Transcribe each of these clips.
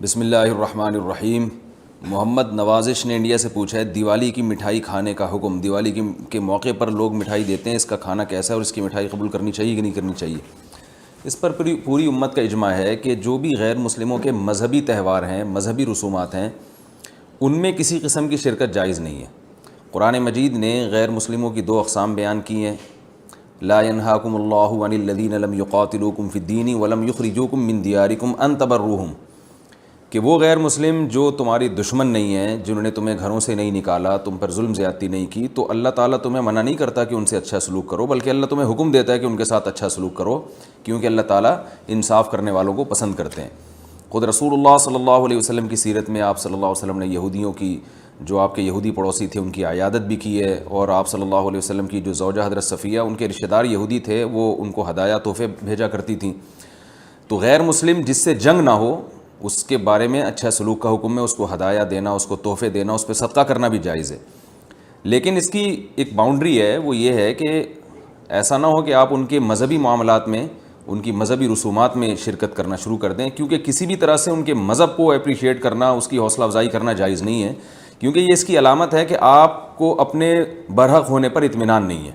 بسم اللہ الرحمن الرحیم۔ محمد نوازش نے انڈیا سے پوچھا ہے دیوالی کی مٹھائی کھانے کا حکم، دیوالی کے موقع پر لوگ مٹھائی دیتے ہیں، اس کا کھانا کیسا ہے اور اس کی مٹھائی قبول کرنی چاہیے کہ نہیں کرنی چاہیے؟ اس پر پوری امت کا اجماع ہے کہ جو بھی غیر مسلموں کے مذہبی تہوار ہیں، مذہبی رسومات ہیں، ان میں کسی قسم کی شرکت جائز نہیں ہے۔ قرآن مجید نے غیر مسلموں کی دو اقسام بیان کی ہیں، لا ينهاكم الله عن الذين لم يقاتلوكم في الدين ولم يخرجوكم من دياركم ان تبروهم، کہ وہ غیر مسلم جو تمہاری دشمن نہیں ہیں، جنہوں نے تمہیں گھروں سے نہیں نکالا، تم پر ظلم زیادتی نہیں کی، تو اللہ تعالیٰ تمہیں منع نہیں کرتا کہ ان سے اچھا سلوک کرو، بلکہ اللہ تمہیں حکم دیتا ہے کہ ان کے ساتھ اچھا سلوک کرو، کیونکہ اللہ تعالیٰ انصاف کرنے والوں کو پسند کرتے ہیں۔ خود رسول اللہ صلی اللہ علیہ وسلم کی سیرت میں آپ صلی اللہ علیہ وسلم نے یہودیوں کی، جو آپ کے یہودی پڑوسی تھے، ان کی عیادت بھی کی ہے، اور آپ صلی اللہ علیہ وسلم کی جو زوجہ حضرت صفیہ، ان کے رشتہ دار یہودی تھے، وہ ان کو ہدایہ تحفے بھیجا کرتی تھیں۔ تو غیر مسلم جس سے جنگ نہ ہو، اس کے بارے میں اچھا سلوک کا حکم ہے، اس کو ہدایہ دینا، اس کو تحفے دینا، اس پہ صدقہ کرنا بھی جائز ہے۔ لیکن اس کی ایک باؤنڈری ہے، وہ یہ ہے کہ ایسا نہ ہو کہ آپ ان کے مذہبی معاملات میں، ان کی مذہبی رسومات میں شرکت کرنا شروع کر دیں، کیونکہ کسی بھی طرح سے ان کے مذہب کو اپریشیٹ کرنا، اس کی حوصلہ افزائی کرنا جائز نہیں ہے، کیونکہ یہ اس کی علامت ہے کہ آپ کو اپنے برحق ہونے پر اطمینان نہیں ہے۔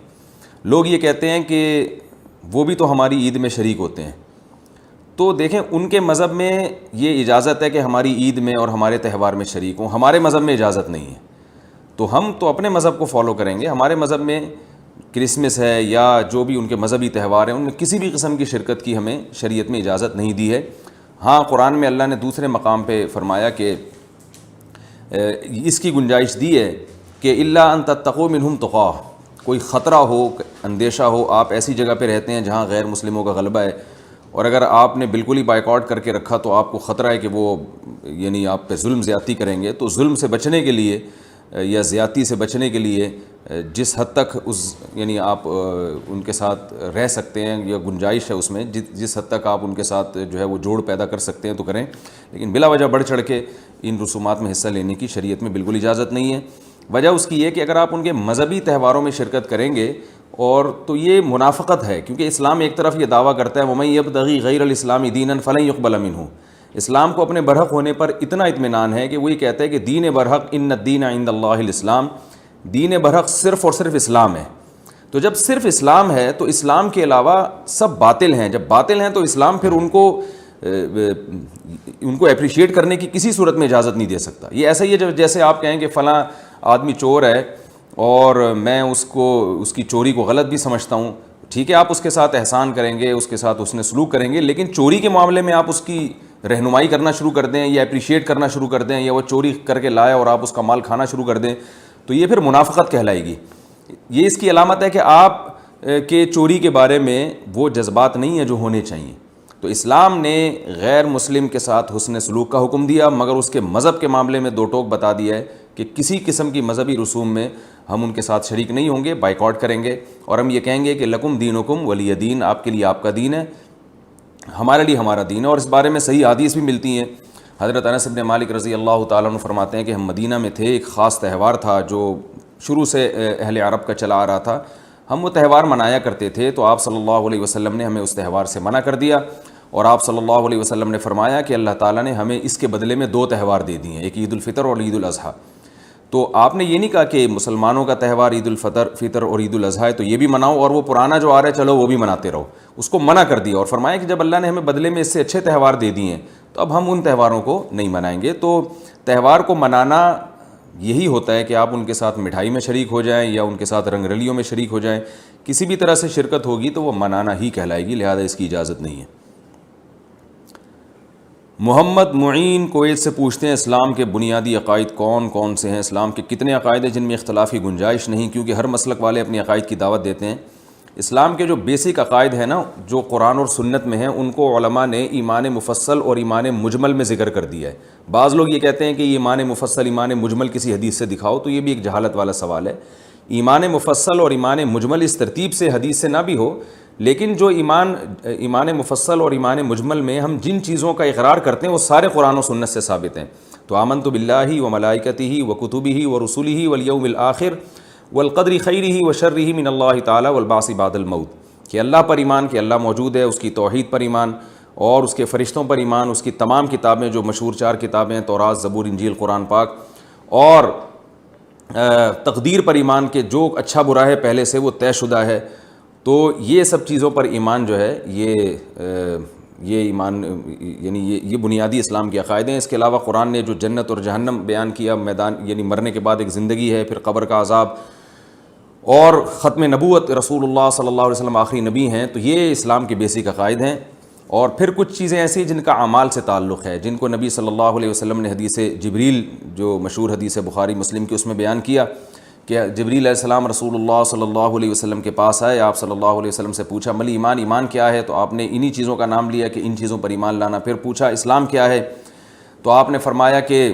لوگ یہ کہتے ہیں کہ وہ بھی تو ہماری عید میں شریک ہوتے ہیں، تو دیکھیں ان کے مذہب میں یہ اجازت ہے کہ ہماری عید میں اور ہمارے تہوار میں شریک ہوں، ہمارے مذہب میں اجازت نہیں ہے، تو ہم تو اپنے مذہب کو فالو کریں گے۔ ہمارے مذہب میں کرسمس ہے یا جو بھی ان کے مذہبی تہوار ہیں، ان میں کسی بھی قسم کی شرکت کی ہمیں شریعت میں اجازت نہیں دی ہے۔ ہاں، قرآن میں اللہ نے دوسرے مقام پہ فرمایا کہ اس کی گنجائش دی ہے کہ الا ان تتقوا منہم تقاہ، کوئی خطرہ ہو، اندیشہ ہو، آپ ایسی جگہ پہ رہتے ہیں جہاں غیر مسلموں کا غلبہ ہے، اور اگر آپ نے بالکل ہی بائیکاٹ کر کے رکھا تو آپ کو خطرہ ہے کہ وہ یعنی آپ پہ ظلم زیادتی کریں گے، تو ظلم سے بچنے کے لیے یا زیادتی سے بچنے کے لیے جس حد تک یعنی آپ ان کے ساتھ رہ سکتے ہیں یا گنجائش ہے اس میں، جس حد تک آپ ان کے ساتھ جو ہے وہ جوڑ پیدا کر سکتے ہیں تو کریں، لیکن بلا وجہ بڑھ چڑھ کے ان رسومات میں حصہ لینے کی شریعت میں بالکل اجازت نہیں ہے۔ وجہ اس کی یہ کہ اگر آپ ان کے مذہبی تہواروں میں شرکت کریں گے اور تو یہ منافقت ہے، کیونکہ اسلام ایک طرف یہ دعویٰ کرتا ہے وَمَن يَبْتَغِي غَيْرَ الْإِسْلَامِ دِينًا فَلَن يُقْبَلَ مِنْهُ، اسلام کو اپنے برحق ہونے پر اتنا اطمینان ہے کہ وہ یہ کہتا ہے کہ دین برحق ان الدین عند اللہ الاسلام، دین برحق صرف اور صرف اسلام ہے۔ تو جب صرف اسلام ہے تو اسلام کے علاوہ سب باطل ہیں، جب باطل ہیں تو اسلام پھر ان کو اپریشیٹ کرنے کی کسی صورت میں اجازت نہیں دے سکتا۔ یہ ایسا ہی ہے جیسے آپ کہیں کہ فلاں آدمی چور ہے اور میں اس کی چوری کو غلط بھی سمجھتا ہوں، ٹھیک ہے، آپ اس کے ساتھ احسان کریں گے، اس کے ساتھ اس نے سلوک کریں گے، لیکن چوری کے معاملے میں آپ اس کی رہنمائی کرنا شروع کر دیں یا اپریشیٹ کرنا شروع کر دیں، یا وہ چوری کر کے لایا اور آپ اس کا مال کھانا شروع کر دیں، تو یہ پھر منافقت کہلائے گی۔ یہ اس کی علامت ہے کہ آپ کے چوری کے بارے میں وہ جذبات نہیں ہیں جو ہونے چاہیے۔ تو اسلام نے غیر مسلم کے ساتھ حسن سلوک کا حکم دیا، مگر اس کے مذہب کے معاملے میں دو ٹوک بتا دیا ہے کہ کسی قسم کی مذہبی رسوم میں ہم ان کے ساتھ شریک نہیں ہوں گے، بائیکاٹ کریں گے، اور ہم یہ کہیں گے کہ لکم دینکم ولی دین، آپ کے لیے آپ کا دین ہے، ہمارے لیے ہمارا دین ہے۔ اور اس بارے میں صحیح حدیث بھی ملتی ہیں۔ حضرت انس بن مالک رضی اللہ تعالیٰ عنہ فرماتے ہیں کہ ہم مدینہ میں تھے، ایک خاص تہوار تھا جو شروع سے اہل عرب کا چلا آ رہا تھا، ہم وہ تہوار منایا کرتے تھے، تو آپ صلی اللہ علیہ وسلم نے ہمیں اس تہوار سے منع کر دیا، اور آپ صلی اللہ علیہ وسلم نے فرمایا کہ اللہ تعالیٰ نے ہمیں اس کے بدلے میں دو تہوار دے دیے ہیں، ایک عید الفطر اور عید الاضحیٰ۔ تو آپ نے یہ نہیں کہا کہ مسلمانوں کا تہوار عید الفطر اور عید الاضحیٰ ہے تو یہ بھی مناؤ، اور وہ پرانا جو آ رہا ہے چلو وہ بھی مناتے رہو، اس کو منع کر دیا، اور فرمایا کہ جب اللہ نے ہمیں بدلے میں اس سے اچھے تہوار دے دیے ہیں تو اب ہم ان تہواروں کو نہیں منائیں گے۔ تو تہوار کو منانا یہی ہوتا ہے کہ آپ ان کے ساتھ مٹھائی میں شریک ہو جائیں یا ان کے ساتھ رنگ رلیوں میں شریک ہو جائیں، کسی بھی طرح سے شرکت ہوگی تو وہ منانا ہی کہلائے گی، لہذا اس کی اجازت نہیں ہے۔ محمد معین کویت سے پوچھتے ہیں اسلام کے بنیادی عقائد کون کون سے ہیں؟ اسلام کے کتنے عقائد ہیں جن میں اختلاف کی گنجائش نہیں؟ کیونکہ ہر مسلک والے اپنی عقائد کی دعوت دیتے ہیں۔ اسلام کے جو بیسک عقائد ہیں نا، جو قرآن اور سنت میں ہیں، ان کو علماء نے ایمان مفصل اور ایمان مجمل میں ذکر کر دیا ہے۔ بعض لوگ یہ کہتے ہیں کہ یہ ایمان مفصل ایمان مجمل کسی حدیث سے دکھاؤ، تو یہ بھی ایک جہالت والا سوال ہے۔ ایمان مفصل اور ایمان مجمل اس ترتیب سے حدیث سے نہ بھی ہو، لیکن جو ایمان مفصل اور ایمان مجمل میں ہم جن چیزوں کا اقرار کرتے ہیں وہ سارے قرآن و سنت سے ثابت ہیں۔ تو آمنت باللہ و ملائکتہ و کتبہ و رسلہ والیوم الآخر والقدر خیرہ و شرہ من اللہ تعالی والبعث بعد الموت، کہ اللہ پر ایمان، کہ اللہ موجود ہے، اس کی توحید پر ایمان، اور اس کے فرشتوں پر ایمان, اس کی تمام کتابیں جو مشہور 4 کتابیں ہیں, تورات, زبور, انجیل, قرآن پاک, اور تقدیر پر ایمان کے جو اچھا برا ہے پہلے سے وہ طے شدہ ہے. تو یہ سب چیزوں پر ایمان جو ہے یہ ایمان یعنی یہ بنیادی اسلام کے عقائد ہیں. اس کے علاوہ قرآن نے جو جنت اور جہنم بیان کیا, میدان یعنی مرنے کے بعد ایک زندگی ہے, پھر قبر کا عذاب, اور ختم نبوت, رسول اللہ صلی اللہ علیہ وسلم آخری نبی ہیں, تو یہ اسلام کے بیسک عقائد ہیں. اور پھر کچھ چیزیں ایسی جن کا اعمال سے تعلق ہے, جن کو نبی صلی اللہ علیہ وسلم نے حدیث جبریل, جو مشہور حدیث ہے بخاری مسلم کی, اس میں بیان کیا کہ جبریل علیہ السلام رسول اللہ صلی اللہ علیہ وسلم کے پاس آئے. آپ صلی اللہ علیہ وسلم سے پوچھا مل ایمان, ایمان کیا ہے؟ تو آپ نے انہی چیزوں کا نام لیا کہ ان چیزوں پر ایمان لانا. پھر پوچھا اسلام کیا ہے؟ تو آپ نے فرمایا کہ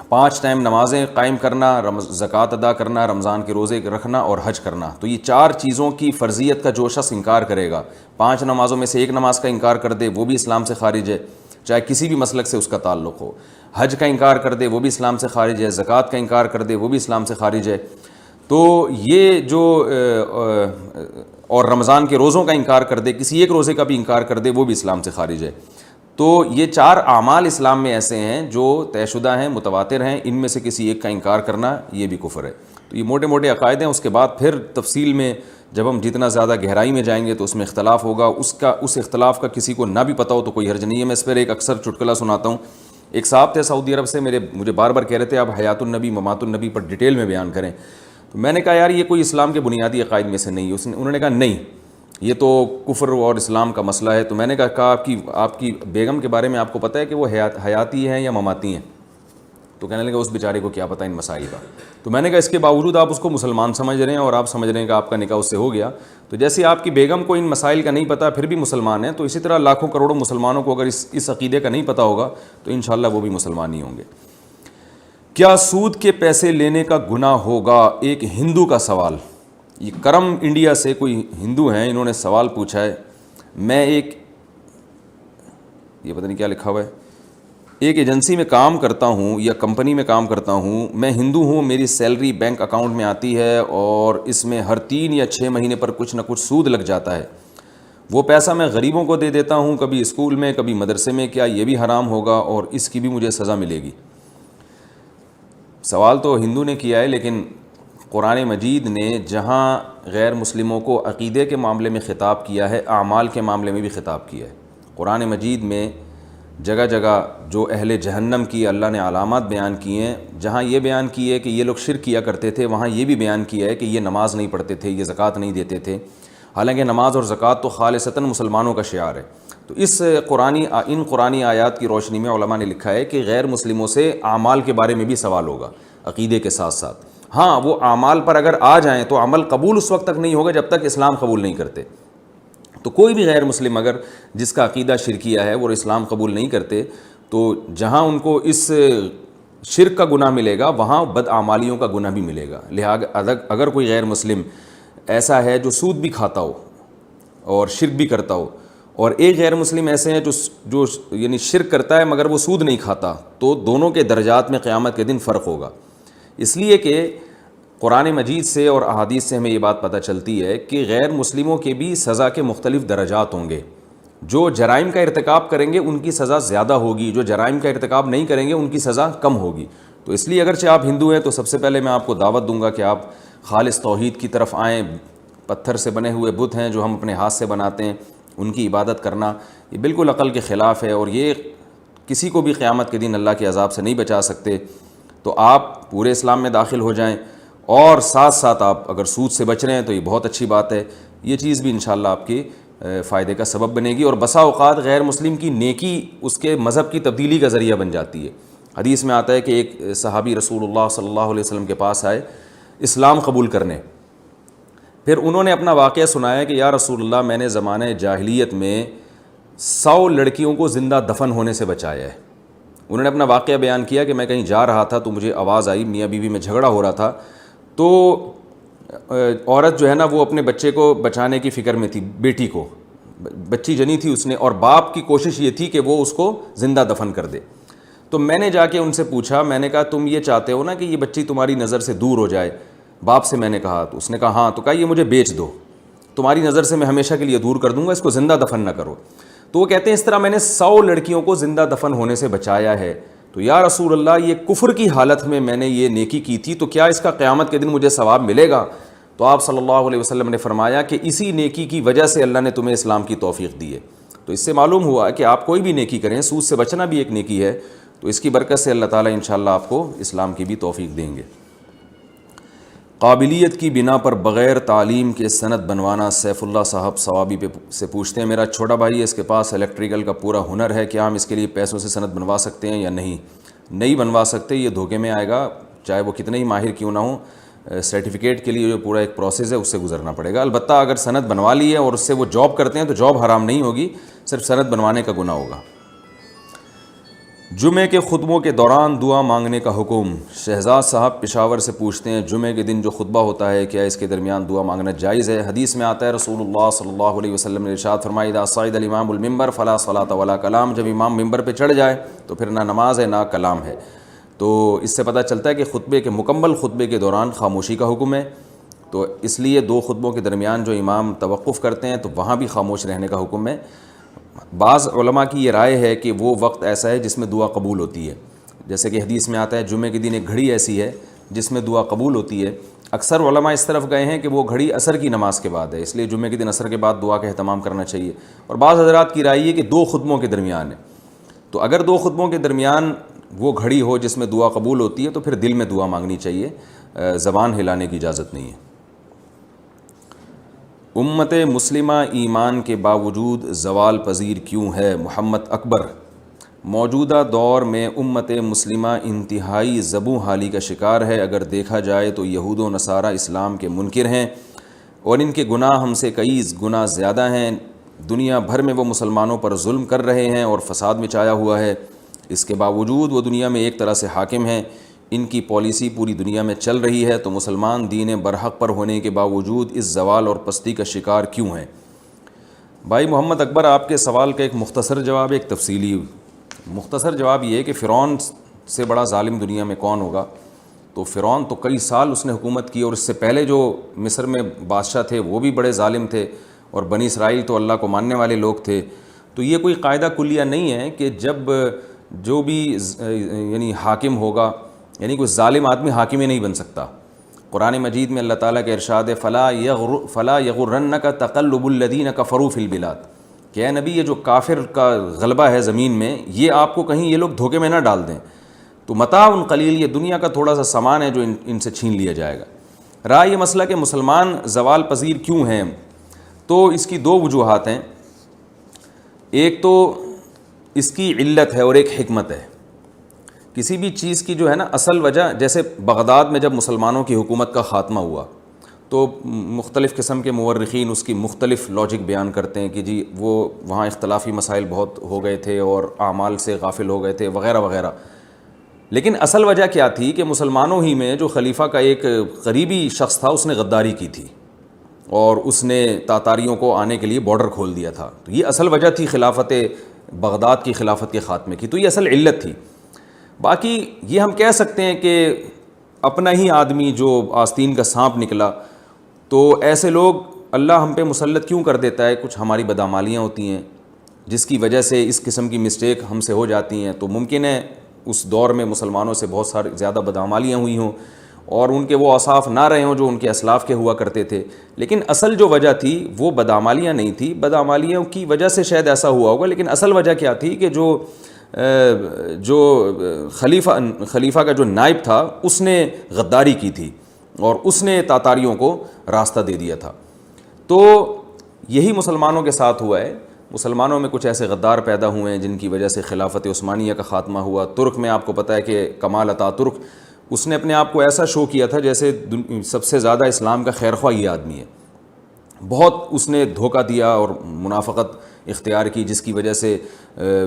5 ٹائم نمازیں قائم کرنا, زکوٰۃ ادا کرنا, رمضان کے روزے رکھنا اور حج کرنا. تو یہ 4 چیزوں کی فرضیت کا جو شخص انکار کرے گا, 5 نمازوں میں سے 1 نماز کا انکار کر دے, وہ بھی اسلام سے خارج ہے, چاہے کسی بھی مسلک سے اس کا تعلق ہو. حج کا انکار کر دے وہ بھی اسلام سے خارج ہے, زکوٰۃ کا انکار کر دے وہ بھی اسلام سے خارج ہے. تو یہ جو اور رمضان کے روزوں کا انکار کر دے, کسی ایک روزے کا بھی انکار کر دے, وہ بھی اسلام سے خارج ہے. تو یہ 4 اعمال اسلام میں ایسے ہیں جو طے شدہ ہیں, متواتر ہیں, ان میں سے کسی ایک کا انکار کرنا یہ بھی کفر ہے. تو یہ موٹے موٹے عقائد ہیں. اس کے بعد پھر تفصیل میں جب ہم جتنا زیادہ گہرائی میں جائیں گے تو اس میں اختلاف ہوگا. اس اختلاف کا کسی کو نہ بھی پتہ ہو تو کوئی حرج نہیں ہے. میں اس پر ایک اکثر چٹکلا سناتا ہوں. ایک صاحب تھے سعودی عرب سے, مجھے بار بار کہہ رہے تھے آپ حیات النبی ممات النبی پر ڈیٹیل میں بیان کریں. تو میں نے کہا یار یہ کوئی اسلام کے بنیادی عقائد میں سے نہیں ہے. انہوں نے کہا نہیں, یہ تو کفر اور اسلام کا مسئلہ ہے. تو میں نے کہا آپ کی بیگم کے بارے میں آپ کو پتہ ہے کہ وہ حیاتی ہیں یا مماتی ہیں؟ تو کہنے لگا اس بیچارے کو کیا پتہ ان مسائل کا. تو میں نے کہا اس کے باوجود آپ اس کو مسلمان سمجھ رہے ہیں اور آپ سمجھ رہے ہیں کہ آپ کا نکاح اس سے ہو گیا. تو جیسے آپ کی بیگم کو ان مسائل کا نہیں پتہ پھر بھی مسلمان ہیں, تو اسی طرح لاکھوں کروڑوں مسلمانوں کو اگر اس عقیدے کا نہیں پتہ ہوگا تو انشاءاللہ وہ بھی مسلمان ہی ہوں گے. کیا سود کے پیسے لینے کا گناہ ہوگا؟ ایک ہندو کا سوال. یہ کرم انڈیا سے کوئی ہندو ہیں, انہوں نے سوال پوچھا ہے. میں یہ پتہ نہیں کیا لکھا ہوا ہے, ایک ایجنسی میں کام کرتا ہوں یا کمپنی میں کام کرتا ہوں. میں ہندو ہوں, میری سیلری بینک اکاؤنٹ میں آتی ہے اور اس میں ہر 3 یا 6 مہینے پر کچھ نہ کچھ سود لگ جاتا ہے. وہ پیسہ میں غریبوں کو دے دیتا ہوں, کبھی اسکول میں کبھی مدرسے میں. کیا یہ بھی حرام ہوگا اور اس کی بھی مجھے سزا ملے گی؟ سوال تو ہندو نے کیا ہے, لیکن قرآن مجید نے جہاں غیر مسلموں کو عقیدے کے معاملے میں خطاب کیا ہے, اعمال کے معاملے میں بھی خطاب کیا ہے. قرآن مجید میں جگہ جگہ جو اہل جہنم کی اللہ نے علامات بیان کی ہیں, جہاں یہ بیان کی ہے کہ یہ لوگ شرک کیا کرتے تھے, وہاں یہ بھی بیان کیا ہے کہ یہ نماز نہیں پڑھتے تھے, یہ زکوٰۃ نہیں دیتے تھے. حالانکہ نماز اور زکوٰۃ تو خالصتاً مسلمانوں کا شعار ہے. تو ان قرآنی آیات کی روشنی میں علماء نے لکھا ہے کہ غیر مسلموں سے اعمال کے بارے میں بھی سوال ہوگا عقیدے کے ساتھ ساتھ. ہاں وہ اعمال پر اگر آ جائیں تو عمل قبول اس وقت تک نہیں ہوگا جب تک اسلام قبول نہیں کرتے. تو کوئی بھی غیر مسلم اگر جس کا عقیدہ شرکیہ ہے وہ اسلام قبول نہیں کرتے, تو جہاں ان کو اس شرک کا گناہ ملے گا وہاں بدعمالیوں کا گناہ بھی ملے گا. لہٰذا اگر کوئی غیر مسلم ایسا ہے جو سود بھی کھاتا ہو اور شرک بھی کرتا ہو, اور ایک غیر مسلم ایسے ہیں جو یعنی شرک کرتا ہے مگر وہ سود نہیں کھاتا, تو دونوں کے درجات میں قیامت کے دن فرق ہوگا. اس لیے کہ قرآن مجید سے اور احادیث سے ہمیں یہ بات پتہ چلتی ہے کہ غیر مسلموں کے بھی سزا کے مختلف درجات ہوں گے. جو جرائم کا ارتکاب کریں گے ان کی سزا زیادہ ہوگی, جو جرائم کا ارتکاب نہیں کریں گے ان کی سزا کم ہوگی. تو اس لیے اگرچہ آپ ہندو ہیں تو سب سے پہلے میں آپ کو دعوت دوں گا کہ آپ خالص توحید کی طرف آئیں. پتھر سے بنے ہوئے بت ہیں جو ہم اپنے ہاتھ سے بناتے ہیں, ان کی عبادت کرنا یہ بالکل عقل کے خلاف ہے, اور یہ کسی کو بھی قیامت کے دن اللہ کے عذاب سے نہیں بچا سکتے. تو آپ پورے اسلام میں داخل ہو جائیں, اور ساتھ ساتھ آپ اگر سود سے بچ رہے ہیں تو یہ بہت اچھی بات ہے. یہ چیز بھی انشاءاللہ آپ کی فائدے کا سبب بنے گی, اور بسا اوقات غیر مسلم کی نیکی اس کے مذہب کی تبدیلی کا ذریعہ بن جاتی ہے. حدیث میں آتا ہے کہ ایک صحابی رسول اللہ صلی اللہ علیہ وسلم کے پاس آئے اسلام قبول کرنے. پھر انہوں نے اپنا واقعہ سنایا کہ یا رسول اللہ, میں نے زمانہ جاہلیت میں 100 لڑکیوں کو زندہ دفن ہونے سے بچایا ہے. انہوں نے اپنا واقعہ بیان کیا کہ میں کہیں جا رہا تھا تو مجھے آواز آئی, میاں بیوی میں جھگڑا ہو رہا تھا, تو عورت جو ہے نا وہ اپنے بچے کو بچانے کی فکر میں تھی, بیٹی کو بچی جنی تھی اس نے, اور باپ کی کوشش یہ تھی کہ وہ اس کو زندہ دفن کر دے. تو میں نے جا کے ان سے پوچھا, میں نے کہا تم یہ چاہتے ہو نا کہ یہ بچی تمہاری نظر سے دور ہو جائے؟ باپ سے میں نے کہا, تو اس نے کہا ہاں. تو کہا یہ مجھے بیچ دو, تمہاری نظر سے میں ہمیشہ کے لیے دور کر دوں گا, اس کو زندہ دفن نہ کرو. تو وہ کہتے ہیں اس طرح میں نے 100 لڑکیوں کو زندہ دفن ہونے سے بچایا ہے. تو یا رسول اللہ یہ کفر کی حالت میں نے یہ نیکی کی تھی, تو کیا اس کا قیامت کے دن مجھے ثواب ملے گا؟ تو آپ صلی اللہ علیہ وسلم نے فرمایا کہ اسی نیکی کی وجہ سے اللہ نے تمہیں اسلام کی توفیق دی ہے. تو اس سے معلوم ہوا کہ آپ کوئی بھی نیکی کریں, سود سے بچنا بھی ایک نیکی ہے, تو اس کی برکت سے اللہ تعالیٰ انشاءاللہ آپ کو اسلام کی بھی توفیق دیں گے. قابلیت کی بنا پر بغیر تعلیم کے سند بنوانا. سیف اللہ صاحب ثوابی سے پوچھتے ہیں, میرا چھوٹا بھائی ہے, اس کے پاس الیکٹریکل کا پورا ہنر ہے, کیا ہم اس کے لیے پیسوں سے سند بنوا سکتے ہیں یا نہیں؟ نہیں بنوا سکتے, یہ دھوکے میں آئے گا, چاہے وہ کتنے ہی ماہر کیوں نہ ہوں. سرٹیفکیٹ کے لیے جو پورا ایک پروسیس ہے اس سے گزرنا پڑے گا. البتہ اگر سند بنوا لی ہے اور اس سے وہ جاب کرتے ہیں تو جاب حرام نہیں ہوگی, صرف سند بنوانے کا گناہ ہوگا. جمعے کے خطبوں کے دوران دعا مانگنے کا حکم. شہزاد صاحب پشاور سے پوچھتے ہیں, جمعے کے دن جو خطبہ ہوتا ہے کیا اس کے درمیان دعا مانگنا جائز ہے؟ حدیث میں آتا ہے رسول اللہ صلی اللہ علیہ وسلم نے ارشاد فرمایا, اذا صعد الامام المنبر فلا صلاۃ ولا کلام. جب امام ممبر پہ چڑھ جائے تو پھر نہ نماز ہے نہ کلام ہے. تو اس سے پتہ چلتا ہے کہ خطبے کے مکمل خطبے کے دوران خاموشی کا حکم ہے. تو اس لیے 2 خطبوں کے درمیان جو امام توقف کرتے ہیں تو وہاں بھی خاموش رہنے کا حکم ہے. بعض علماء کی یہ رائے ہے کہ وہ وقت ایسا ہے جس میں دعا قبول ہوتی ہے, جیسے کہ حدیث میں آتا ہے جمعے کے دن ایک گھڑی ایسی ہے جس میں دعا قبول ہوتی ہے. اکثر علماء اس طرف گئے ہیں کہ وہ گھڑی عصر کی نماز کے بعد ہے, اس لیے جمعے کے دن عصر کے بعد دعا کا اہتمام کرنا چاہیے. اور بعض حضرات کی رائے ہے کہ 2 خطبوں کے درمیان ہے. تو اگر 2 خطبوں کے درمیان وہ گھڑی ہو جس میں دعا قبول ہوتی ہے تو پھر دل میں دعا مانگنی چاہیے, زبان ہلانے کی اجازت نہیں ہے. امت مسلمہ ایمان کے باوجود زوال پذیر کیوں ہے؟ محمد اکبر. موجودہ دور میں امت مسلمہ انتہائی زبوں حالی کا شکار ہے. اگر دیکھا جائے تو یہود و نصارہ اسلام کے منکر ہیں اور ان کے گناہ ہم سے کئی گنا زیادہ ہیں. دنیا بھر میں وہ مسلمانوں پر ظلم کر رہے ہیں اور فساد مچایا ہوا ہے. اس کے باوجود وہ دنیا میں ایک طرح سے حاکم ہیں. ان کی پالیسی پوری دنیا میں چل رہی ہے, تو مسلمان دین برحق پر ہونے کے باوجود اس زوال اور پستی کا شکار کیوں ہیں؟ بھائی محمد اکبر, آپ کے سوال کا ایک مختصر جواب, ایک تفصیلی. مختصر جواب یہ ہے کہ فرعون سے بڑا ظالم دنیا میں کون ہوگا؟ تو فرعون تو کئی سال اس نے حکومت کی, اور اس سے پہلے جو مصر میں بادشاہ تھے وہ بھی بڑے ظالم تھے, اور بنی اسرائیل تو اللہ کو ماننے والے لوگ تھے. تو یہ کوئی قاعدہ کلیہ نہیں ہے کہ جب جو بھی یعنی حاکم ہوگا, یعنی کوئی ظالم آدمی حاکم ہی نہیں بن سکتا. قرآن مجید میں اللہ تعالیٰ کا ارشاد ہے, فلا یغرنک تقلب الذین کفروا فی البلاد, کہ اے نبی یہ جو کافر کا غلبہ ہے زمین میں, یہ آپ کو کہیں یہ لوگ دھوکے میں نہ ڈال دیں. تو متاع قلیل, یہ دنیا کا تھوڑا سا سامان ہے جو ان سے چھین لیا جائے گا. رہا یہ مسئلہ کہ مسلمان زوال پذیر کیوں ہیں, تو اس کی 2 وجوہات ہیں. ایک تو اس کی علت ہے اور ایک حکمت ہے. کسی بھی چیز کی جو ہے نا اصل وجہ, جیسے بغداد میں جب مسلمانوں کی حکومت کا خاتمہ ہوا تو مختلف قسم کے مورخین اس کی مختلف لاجک بیان کرتے ہیں کہ جی وہ وہاں اختلافی مسائل بہت ہو گئے تھے اور اعمال سے غافل ہو گئے تھے وغیرہ وغیرہ. لیکن اصل وجہ کیا تھی کہ مسلمانوں ہی میں جو خلیفہ کا ایک قریبی شخص تھا اس نے غداری کی تھی اور اس نے تاتاریوں کو آنے کے لیے بارڈر کھول دیا تھا. تو یہ اصل وجہ تھی خلافت بغداد کی خلافت کے خاتمے کی, تو یہ اصل علت تھی. باقی یہ ہم کہہ سکتے ہیں کہ اپنا ہی آدمی جو آستین کا سانپ نکلا, تو ایسے لوگ اللہ ہم پہ مسلط کیوں کر دیتا ہے؟ کچھ ہماری بدعمالیاں ہوتی ہیں جس کی وجہ سے اس قسم کی مسٹیک ہم سے ہو جاتی ہیں. تو ممکن ہے اس دور میں مسلمانوں سے بہت ساری زیادہ بدعمالیاں ہوئی ہوں اور ان کے وہ اوصاف نہ رہے ہوں جو ان کے اسلاف کے ہوا کرتے تھے. لیکن اصل جو وجہ تھی وہ بدعمالیاں نہیں تھی, بدعمالیوں کی وجہ سے شاید ایسا ہوا ہوگا. لیکن اصل وجہ کیا تھی کہ جو خلیفہ کا جو نائب تھا اس نے غداری کی تھی اور اس نے تاتاریوں کو راستہ دے دیا تھا. تو یہی مسلمانوں کے ساتھ ہوا ہے. مسلمانوں میں کچھ ایسے غدار پیدا ہوئے ہیں جن کی وجہ سے خلافت عثمانیہ کا خاتمہ ہوا. ترک میں آپ کو پتہ ہے کہ کمال اتا ترک, اس نے اپنے آپ کو ایسا شو کیا تھا جیسے سب سے زیادہ اسلام کا خیرخواہ یہ آدمی ہے. بہت اس نے دھوکہ دیا اور منافقت اختیار کی, جس کی وجہ سے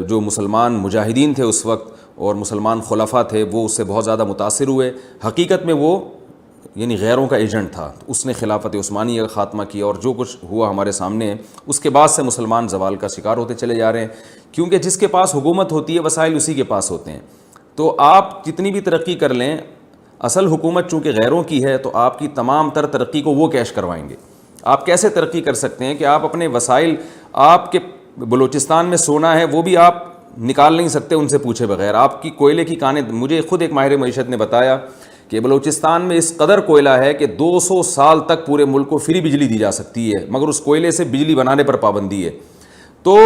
جو مسلمان مجاہدین تھے اس وقت اور مسلمان خلفاء تھے وہ اس سے بہت زیادہ متاثر ہوئے. حقیقت میں وہ یعنی غیروں کا ایجنٹ تھا. اس نے خلافت عثمانیہ کا خاتمہ کیا اور جو کچھ ہوا ہمارے سامنے ہے. اس کے بعد سے مسلمان زوال کا شکار ہوتے چلے جا رہے ہیں, کیونکہ جس کے پاس حکومت ہوتی ہے وسائل اسی کے پاس ہوتے ہیں. تو آپ جتنی بھی ترقی کر لیں, اصل حکومت چونکہ غیروں کی ہے تو آپ کی تمام تر ترقی کو وہ کیش کروائیں گے. آپ کیسے ترقی کر سکتے ہیں کہ آپ اپنے وسائل, آپ کے بلوچستان میں سونا ہے وہ بھی آپ نکال نہیں سکتے ان سے پوچھے بغیر. آپ کی کوئلے کی کانیں, مجھے خود ایک ماہر معیشت نے بتایا کہ بلوچستان میں اس قدر کوئلہ ہے کہ 200 سال تک پورے ملک کو فری بجلی دی جا سکتی ہے, مگر اس کوئلے سے بجلی بنانے پر پابندی ہے. تو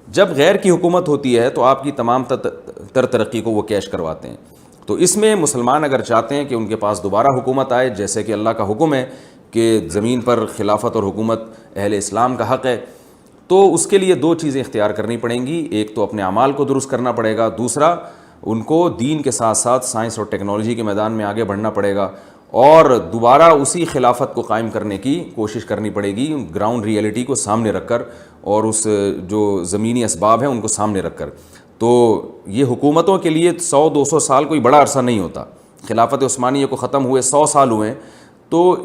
جب غیر کی حکومت ہوتی ہے تو آپ کی تمام تر ترقی کو وہ کیش کرواتے ہیں. تو اس میں مسلمان اگر چاہتے ہیں کہ ان کے پاس دوبارہ حکومت آئے, جیسے کہ اللہ کا حکم ہے کہ زمین پر خلافت اور حکومت اہل اسلام کا حق ہے, تو اس کے لیے 2 چیزیں اختیار کرنی پڑیں گی. ایک تو اپنے اعمال کو درست کرنا پڑے گا, دوسرا ان کو دین کے ساتھ ساتھ سائنس اور ٹیکنالوجی کے میدان میں آگے بڑھنا پڑے گا, اور دوبارہ اسی خلافت کو قائم کرنے کی کوشش کرنی پڑے گی, گراؤنڈ ریئلٹی کو سامنے رکھ کر اور اس جو زمینی اسباب ہیں ان کو سامنے رکھ کر. تو یہ حکومتوں کے لیے 100-200 سال کوئی بڑا عرصہ نہیں ہوتا. خلافت عثمانیہ کو ختم ہوئے 100 سال ہوئے, تو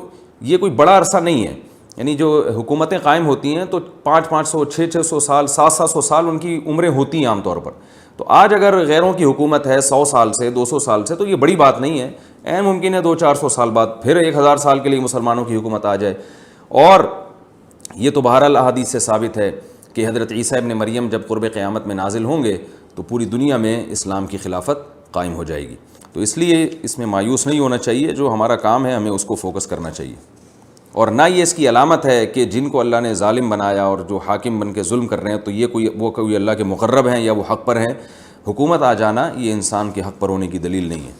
یہ کوئی بڑا عرصہ نہیں ہے. یعنی جو حکومتیں قائم ہوتی ہیں تو 500-500 600 سال 700 سال ان کی عمریں ہوتی ہیں عام طور پر. تو آج اگر غیروں کی حکومت ہے 100 سال سے 200 سال سے, تو یہ بڑی بات نہیں ہے. عین ممکن ہے 200-400 سال بعد پھر 1000 سال کے لیے مسلمانوں کی حکومت آ جائے. اور یہ تو بہرحال احادیث سے ثابت ہے کہ حضرت عیسیٰ ابن مریم جب قرب قیامت میں نازل ہوں گے تو پوری دنیا میں اسلام کی خلافت قائم ہو جائے گی. تو اس لیے اس میں مایوس نہیں ہونا چاہیے, جو ہمارا کام ہے ہمیں اس کو فوکس کرنا چاہیے. اور نہ یہ اس کی علامت ہے کہ جن کو اللہ نے ظالم بنایا اور جو حاکم بن کے ظلم کر رہے ہیں تو یہ کوئی اللہ کے مقرب ہیں یا وہ حق پر ہیں. حکومت آ جانا یہ انسان کے حق پر ہونے کی دلیل نہیں ہے.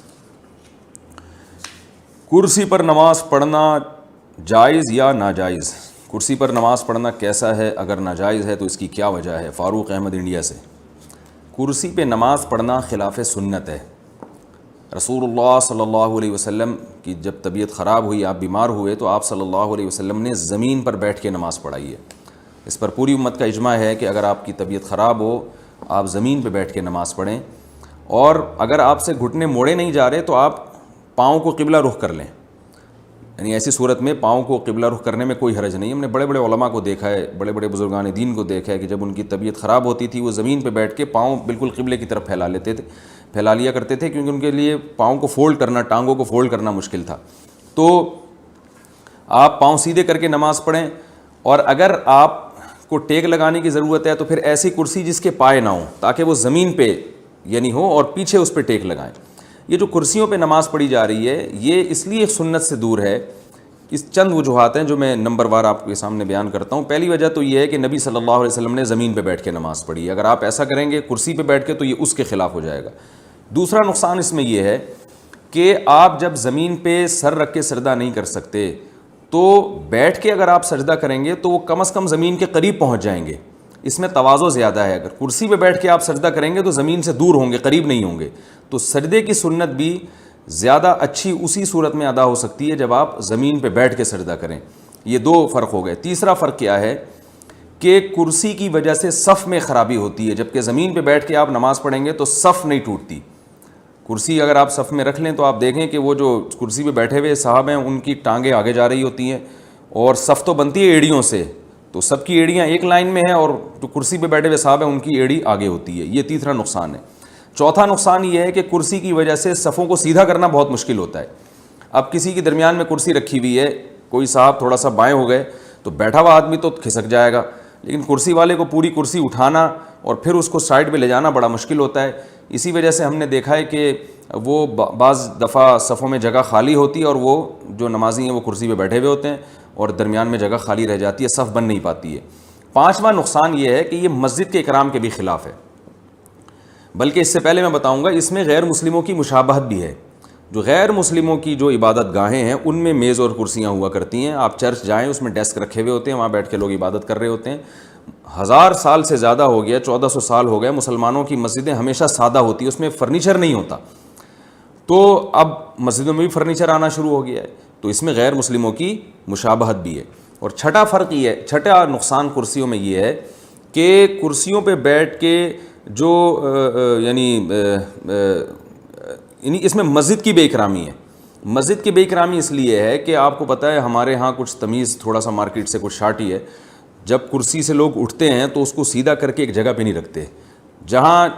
کرسی پر نماز پڑھنا جائز یا ناجائز؟ کرسی پر نماز پڑھنا کیسا ہے؟ اگر ناجائز ہے تو اس کی کیا وجہ ہے؟ فاروق احمد انڈیا سے. کرسی پہ نماز پڑھنا خلاف سنت ہے. رسول اللہ صلی اللہ علیہ وسلم کی جب طبیعت خراب ہوئی, آپ بیمار ہوئے, تو آپ صلی اللہ علیہ وسلم نے زمین پر بیٹھ کے نماز پڑھائی ہے. اس پر پوری امت کا اجماع ہے کہ اگر آپ کی طبیعت خراب ہو آپ زمین پہ بیٹھ کے نماز پڑھیں. اور اگر آپ سے گھٹنے موڑے نہیں جا رہے تو آپ پاؤں کو قبلہ رخ کر لیں. یعنی ایسی صورت میں پاؤں کو قبلہ رخ کرنے میں کوئی حرج نہیں. ہم نے بڑے بڑے علماء کو دیکھا ہے, بڑے بڑے بزرگان دین کو دیکھا ہے کہ جب ان کی طبیعت خراب ہوتی تھی وہ زمین پہ بیٹھ کے پاؤں بالکل قبلے کی طرف پھیلا لیا کرتے تھے, کیونکہ ان کے لیے پاؤں کو فولڈ کرنا, ٹانگوں کو فولڈ کرنا مشکل تھا. تو آپ پاؤں سیدھے کر کے نماز پڑھیں. اور اگر آپ کو ٹیک لگانے کی ضرورت ہے تو پھر ایسی کرسی جس کے پائے نہ ہوں, تاکہ وہ زمین پہ یعنی ہو اور پیچھے اس پہ ٹیک لگائیں. یہ جو کرسیوں پہ نماز پڑھی جا رہی ہے یہ اس لیے سنت سے دور ہے. اس چند وجوہات ہیں جو میں نمبر وار آپ کے سامنے بیان کرتا ہوں. پہلی وجہ تو یہ ہے کہ نبی صلی اللہ علیہ وسلم نے زمین پہ بیٹھ کے نماز پڑھی. اگر آپ ایسا کریں گے کرسی پہ بیٹھ کے تو یہ اس کے خلاف ہو جائے گا. دوسرا نقصان اس میں یہ ہے کہ آپ جب زمین پہ سر رکھ کے سجدہ نہیں کر سکتے تو بیٹھ کے اگر آپ سجدہ کریں گے تو وہ کم از کم زمین کے قریب پہنچ جائیں گے. اس میں تواضع زیادہ ہے. اگر کرسی پہ بیٹھ کے آپ سجدہ کریں گے تو زمین سے دور ہوں گے, قریب نہیں ہوں گے. تو سجدے کی سنت بھی زیادہ اچھی اسی صورت میں ادا ہو سکتی ہے جب آپ زمین پہ بیٹھ کے سجدہ کریں. یہ 2 فرق ہو گئے. تیسرا فرق کیا ہے کہ کرسی کی وجہ سے صف میں خرابی ہوتی ہے, جبکہ زمین پہ بیٹھ کے آپ نماز پڑھیں گے تو صف نہیں ٹوٹتی. کرسی اگر آپ صف میں رکھ لیں تو آپ دیکھیں کہ وہ جو کرسی پہ بیٹھے ہوئے صاحب ہیں ان کی ٹانگیں آگے جا رہی ہوتی ہیں, اور صف تو بنتی ہے ایڑیوں سے, تو سب کی ایڑیاں ایک لائن میں ہیں, اور جو کرسی پہ بیٹھے ہوئے صاحب ہیں ان کی ایڑی آگے ہوتی ہے. یہ تیسرا نقصان ہے. چوتھا نقصان یہ ہے کہ کرسی کی وجہ سے صفوں کو سیدھا کرنا بہت مشکل ہوتا ہے. اب کسی کے درمیان میں کرسی رکھی ہوئی ہے, کوئی صاحب تھوڑا سا بائیں ہو گئے تو بیٹھا ہوا آدمی تو کھسک جائے گا, لیکن کرسی والے کو پوری کرسی اٹھانا اور پھر اس کو سائڈ پہ لے جانا بڑا مشکل ہوتا ہے. اسی وجہ سے ہم نے دیکھا ہے کہ وہ بعض دفعہ صفوں میں جگہ خالی ہوتی ہے اور وہ جو نمازی ہیں وہ کرسی پہ بیٹھے ہوئے ہوتے ہیں اور درمیان میں جگہ خالی رہ جاتی ہے, صف بن نہیں پاتی ہے. پانچواں نقصان یہ ہے کہ یہ مسجد کے اکرام کے بھی خلاف ہے. بلکہ اس سے پہلے میں بتاؤں گا اس میں غیر مسلموں کی مشابہت بھی ہے. جو غیر مسلموں کی جو عبادت گاہیں ہیں ان میں میز اور کرسیاں ہوا کرتی ہیں. آپ چرچ جائیں اس میں ڈیسک رکھے ہوئے ہوتے ہیں, وہاں بیٹھ کے لوگ عبادت کر رہے ہوتے ہیں. 1000 سال سے زیادہ ہو گیا, 1400 سال ہو گئے, مسلمانوں کی مسجدیں ہمیشہ سادہ ہوتی ہیں, اس میں فرنیچر نہیں ہوتا. تو اب مسجدوں میں بھی فرنیچر آنا شروع ہو گیا ہے, تو اس میں غیر مسلموں کی مشابہت بھی ہے. اور چھٹا فرق یہ ہے, چھٹا نقصان کرسیوں میں یہ ہے کہ کرسیوں پہ بیٹھ کے جو یعنی اس میں مسجد کی بے اکرامی ہے. مسجد کی بے اکرامی اس لیے ہے کہ آپ کو پتہ ہے ہمارے ہاں کچھ تمیز تھوڑا سا مارکیٹ سے کچھ شارٹ ہی ہے. جب کرسی سے لوگ اٹھتے ہیں تو اس کو سیدھا کر کے ایک جگہ پہ نہیں رکھتے, جہاں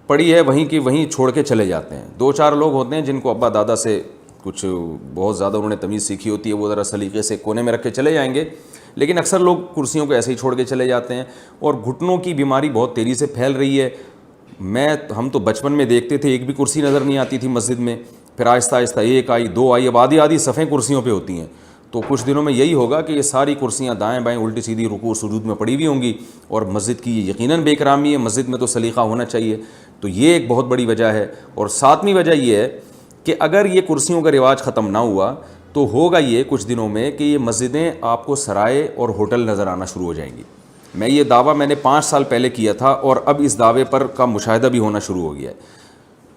پڑی ہے وہیں کی وہیں چھوڑ کے چلے جاتے ہیں. 2-4 لوگ ہوتے ہیں جن کو ابا دادا سے کچھ بہت زیادہ انہوں نے تمیز سیکھی ہوتی ہے, وہ ذرا سلیقے سے کونے میں رکھ کے چلے جائیں گے, لیکن اکثر لوگ کرسیوں کو ایسے ہی چھوڑ کے چلے جاتے ہیں، اور گھٹنوں کی بیماری بہت تیزی سے پھیل رہی ہے۔ ہم تو بچپن میں دیکھتے تھے ایک بھی کرسی نظر نہیں آتی تھی مسجد میں، پھر آہستہ آہستہ ایک آئی، دو آئی، اب آدھی صفیں کرسیوں پہ ہوتی ہیں۔ تو کچھ دنوں میں یہی ہوگا کہ یہ ساری کرسیاں دائیں بائیں الٹی سیدھی رکوع سجود میں پڑی ہوئی ہوں گی، اور مسجد کی یہ یقیناً بے اکرامی ہے۔ مسجد میں تو سلیقہ ہونا چاہیے، تو یہ ایک بہت بڑی وجہ ہے۔ اور ساتویں وجہ یہ ہے کہ اگر یہ کرسیوں کا رواج ختم نہ ہوا تو ہوگا یہ کچھ دنوں میں کہ یہ مسجدیں آپ کو سرائے اور ہوٹل نظر آنا شروع ہو جائیں گی۔ یہ دعویٰ میں نے 5 سال پہلے کیا تھا، اور اب اس دعوے پر کا مشاہدہ بھی ہونا شروع ہو گیا ہے۔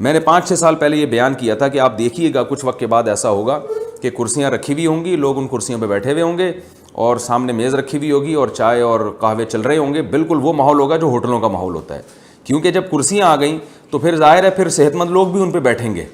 میں نے 5-6 سال پہلے یہ بیان کیا تھا کہ آپ دیکھیے گا کچھ وقت کے بعد ایسا ہوگا کہ کرسیاں رکھی ہوئی ہوں گی، لوگ ان کرسیوں پہ بیٹھے ہوئے ہوں گے، اور سامنے میز رکھی ہوئی ہوگی اور چائے اور قہوے چل رہے ہوں گے، بالکل وہ ماحول ہوگا جو ہوٹلوں کا ماحول ہوتا ہے۔ کیونکہ جب کرسیاں آ گئیں تو پھر ظاہر ہے پھر صحت مند لوگ بھی ان پہ بیٹھیں گے،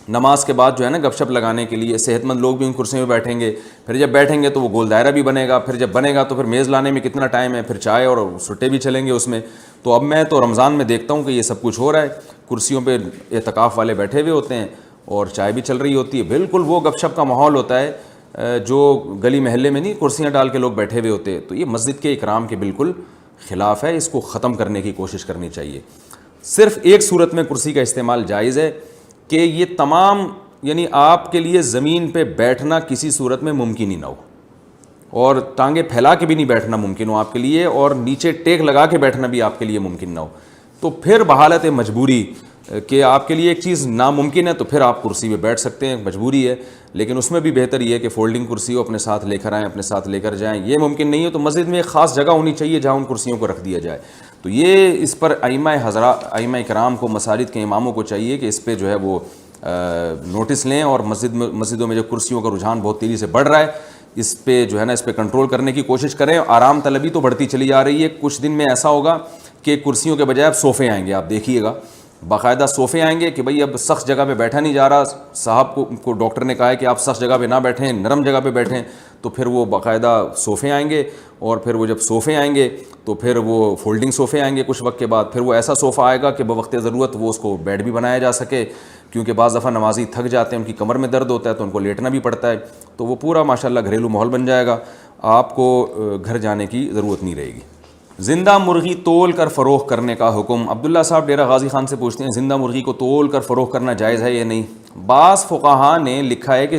نماز کے بعد جو ہے نا گپ شپ لگانے کے لیے صحت مند لوگ بھی ان کرسیوں پہ بیٹھیں گے۔ پھر جب بیٹھیں گے تو وہ گول دائرہ بھی بنے گا، پھر جب بنے گا تو پھر میز لانے میں کتنا ٹائم ہے، پھر چائے اور سٹے بھی چلیں گے اس میں۔ تو اب میں تو رمضان میں دیکھتا ہوں کہ یہ سب کچھ ہو رہا ہے، کرسیوں پہ اعتکاف والے بیٹھے ہوئے ہوتے ہیں اور چائے بھی چل رہی ہوتی ہے، بالکل وہ گپ شپ کا ماحول ہوتا ہے جو گلی محلے میں نہیں کرسیاں ڈال کے لوگ بیٹھے ہوئے ہوتے ہیں۔ تو یہ مسجد کے اکرام کے بالکل خلاف ہے، اس کو ختم کرنے کی کوشش کرنی چاہیے۔ صرف ایک صورت میں کرسی کا استعمال جائز ہے کہ یہ تمام یعنی آپ کے لیے زمین پہ بیٹھنا کسی صورت میں ممکن ہی نہ ہو، اور ٹانگیں پھیلا کے بھی نہیں بیٹھنا ممکن ہو آپ کے لیے، اور نیچے ٹیک لگا کے بیٹھنا بھی آپ کے لیے ممکن نہ ہو۔ تو پھر بحالت مجبوری کہ آپ کے لیے ایک چیز ناممکن ہے تو پھر آپ کرسی پہ بیٹھ سکتے ہیں، مجبوری ہے، لیکن اس میں بھی بہتر یہ ہے کہ فولڈنگ کرسی ہو، اپنے ساتھ لے کر آئیں، اپنے ساتھ لے کر جائیں۔ یہ ممکن نہیں ہے تو مسجد میں ایک خاص جگہ ہونی چاہیے جہاں ان کرسیوں کو رکھ دیا جائے۔ تو یہ اس پر ائمہ کرام کو، مساجد کے اماموں کو چاہیے کہ اس پہ جو ہے وہ نوٹس لیں، اور مسجدوں میں جو کرسیوں کا رجحان بہت تیزی سے بڑھ رہا ہے اس پہ جو ہے نا اس پہ کنٹرول کرنے کی کوشش کریں۔ آرام طلبی تو بڑھتی چلی جا رہی ہے، کچھ دن میں ایسا ہوگا کہ کرسیوں کے بجائے اب صوفے آئیں گے، آپ دیکھیے گا باقاعدہ صوفے آئیں گے کہ بھئی اب سخت جگہ پہ بیٹھا نہیں جا رہا، صاحب کو ڈاکٹر نے کہا ہے کہ آپ سخت جگہ پہ نہ بیٹھیں، نرم جگہ پہ بیٹھیں، تو پھر وہ باقاعدہ صوفے آئیں گے، اور پھر وہ جب صوفے آئیں گے تو پھر وہ فولڈنگ صوفے آئیں گے کچھ وقت کے بعد، پھر وہ ایسا صوفہ آئے گا کہ بوقت ضرورت وہ اس کو بیڈ بھی بنایا جا سکے، کیونکہ بعض دفعہ نمازی تھک جاتے ہیں، ان کی کمر میں درد ہوتا ہے تو ان کو لیٹنا بھی پڑتا ہے، تو وہ پورا ماشاءاللہ گھریلو ماحول بن جائے گا، آپ کو گھر جانے کی ضرورت نہیں رہے گی۔ زندہ مرغی تول کر فروخت کرنے کا حکم۔ عبداللہ صاحب ڈیرہ غازی خان سے پوچھتے ہیں زندہ مرغی کو تول کر فروخت کرنا جائز ہے یا نہیں؟ بعض فقہا نے لکھا ہے کہ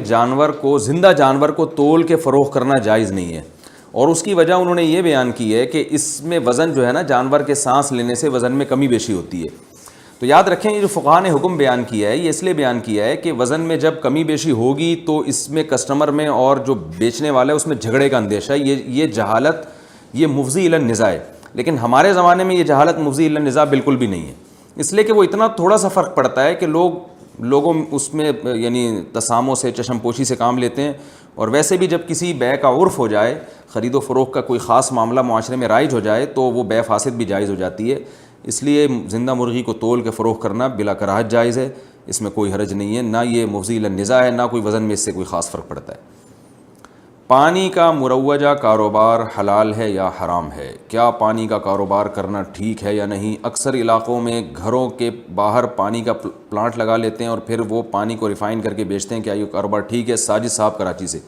زندہ جانور کو تول کے فروخت کرنا جائز نہیں ہے، اور اس کی وجہ انہوں نے یہ بیان کی ہے کہ اس میں وزن جو ہے نا جانور کے سانس لینے سے وزن میں کمی بیشی ہوتی ہے۔ تو یاد رکھیں یہ جو فقہا نے حکم بیان کیا ہے یہ اس لیے بیان کیا ہے کہ وزن میں جب کمی بیشی ہوگی تو اس میں کسٹمر میں اور جو بیچنے والا ہے اس میں جھگڑے کا اندیشہ ہے، یہ جہالت یہ مفضی الی النزاع ہے، لیکن ہمارے زمانے میں یہ جہالت مفضی الی النزاع بالکل بھی نہیں ہے، اس لیے کہ وہ اتنا تھوڑا سا فرق پڑتا ہے کہ لوگوں اس میں یعنی تساموں سے چشم پوشی سے کام لیتے ہیں، اور ویسے بھی جب کسی بیع کا عرف ہو جائے، خرید و فروخت کا کوئی خاص معاملہ معاشرے میں رائج ہو جائے تو وہ بیع فاسد بھی جائز ہو جاتی ہے، اس لیے زندہ مرغی کو تول کے فروخت کرنا بلا کراہت جائز ہے، اس میں کوئی حرج نہیں ہے، نہ یہ مفضی الی النزاع ہے، نہ کوئی وزن میں اس سے کوئی خاص فرق پڑتا ہے۔ پانی کا مروجہ کاروبار حلال ہے یا حرام ہے؟ کیا پانی کا کاروبار کرنا ٹھیک ہے یا نہیں؟ اکثر علاقوں میں گھروں کے باہر پانی کا پلانٹ لگا لیتے ہیں اور پھر وہ پانی کو ریفائن کر کے بیچتے ہیں، کیا یہ کاروبار ٹھیک ہے؟ ساجد صاحب کراچی سے۔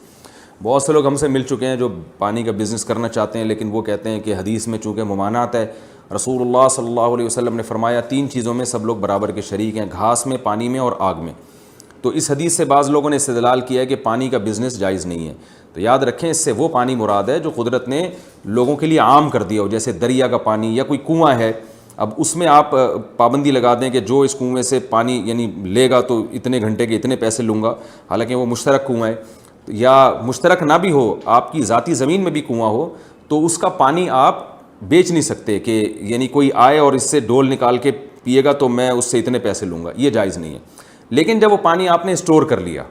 بہت سے لوگ ہم سے مل چکے ہیں جو پانی کا بزنس کرنا چاہتے ہیں، لیکن وہ کہتے ہیں کہ حدیث میں چونکہ ممانعت ہے، رسول اللہ صلی اللہ علیہ وسلم نے فرمایا 3 چیزوں میں سب لوگ برابر کے شریک ہیں، گھاس میں، پانی میں اور آگ میں۔ تو اس حدیث سے بعض لوگوں نے استدلال کیا ہے کہ پانی کا بزنس جائز نہیں ہے، تو یاد رکھیں اس سے وہ پانی مراد ہے جو قدرت نے لوگوں کے لیے عام کر دیا ہو، جیسے دریا کا پانی یا کوئی کنواں ہے، اب اس میں آپ پابندی لگا دیں کہ جو اس کنویں سے پانی یعنی لے گا تو اتنے گھنٹے کے اتنے پیسے لوں گا، حالانکہ وہ مشترک کنواں ہے، یا مشترک نہ بھی ہو، آپ کی ذاتی زمین میں بھی کنواں ہو تو اس کا پانی آپ بیچ نہیں سکتے کہ یعنی کوئی آئے اور اس سے ڈول نکال کے پیے گا تو میں اس سے اتنے پیسے لوں گا، یہ جائز نہیں ہے۔ لیکن جب وہ پانی آپ نے اسٹور کر لیا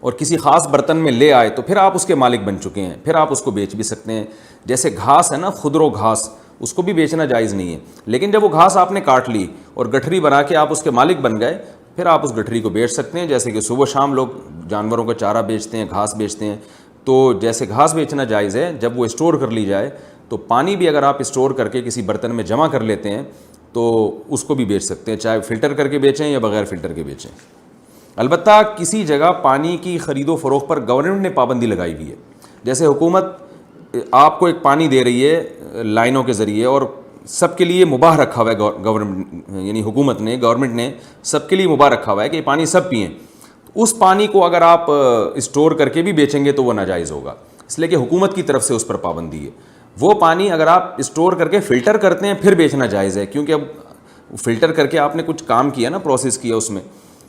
اور کسی خاص برتن میں لے آئے تو پھر آپ اس کے مالک بن چکے ہیں، پھر آپ اس کو بیچ بھی سکتے ہیں، جیسے گھاس ہے نا، خضرو گھاس، اس کو بھی بیچنا جائز نہیں ہے، لیکن جب وہ گھاس آپ نے کاٹ لی اور گٹھری بنا کے آپ اس کے مالک بن گئے پھر آپ اس گٹھری کو بیچ سکتے ہیں، جیسے کہ صبح شام لوگ جانوروں کا چارہ بیچتے ہیں، گھاس بیچتے ہیں، تو جیسے گھاس بیچنا جائز ہے جب وہ اسٹور کر لی جائے، تو پانی بھی اگر آپ اسٹور کر کے کسی برتن میں جمع کر لیتے ہیں تو اس کو بھی بیچ سکتے ہیں، چاہے فلٹر کر کے بیچیں یا بغیر فلٹر کے بیچیں۔ البتہ کسی جگہ پانی کی خرید و فروخت پر گورنمنٹ نے پابندی لگائی ہوئی ہے، جیسے حکومت آپ کو ایک پانی دے رہی ہے لائنوں کے ذریعے اور سب کے لیے مباح رکھا ہوا ہے گورنمنٹ، یعنی حکومت نے، گورنمنٹ نے سب کے لیے مباح رکھا ہوا ہے کہ یہ پانی سب پئیں، اس پانی کو اگر آپ اسٹور کر کے بھی بیچیں گے تو وہ ناجائز ہوگا، اس لیے کہ حکومت کی طرف سے اس پر پابندی ہے۔ وہ پانی اگر آپ اسٹور کر کے فلٹر کرتے ہیں پھر بیچنا جائز ہے، کیونکہ اب فلٹر کر کے آپ نے کچھ کام کیا نا، پروسیس کیا اس میں۔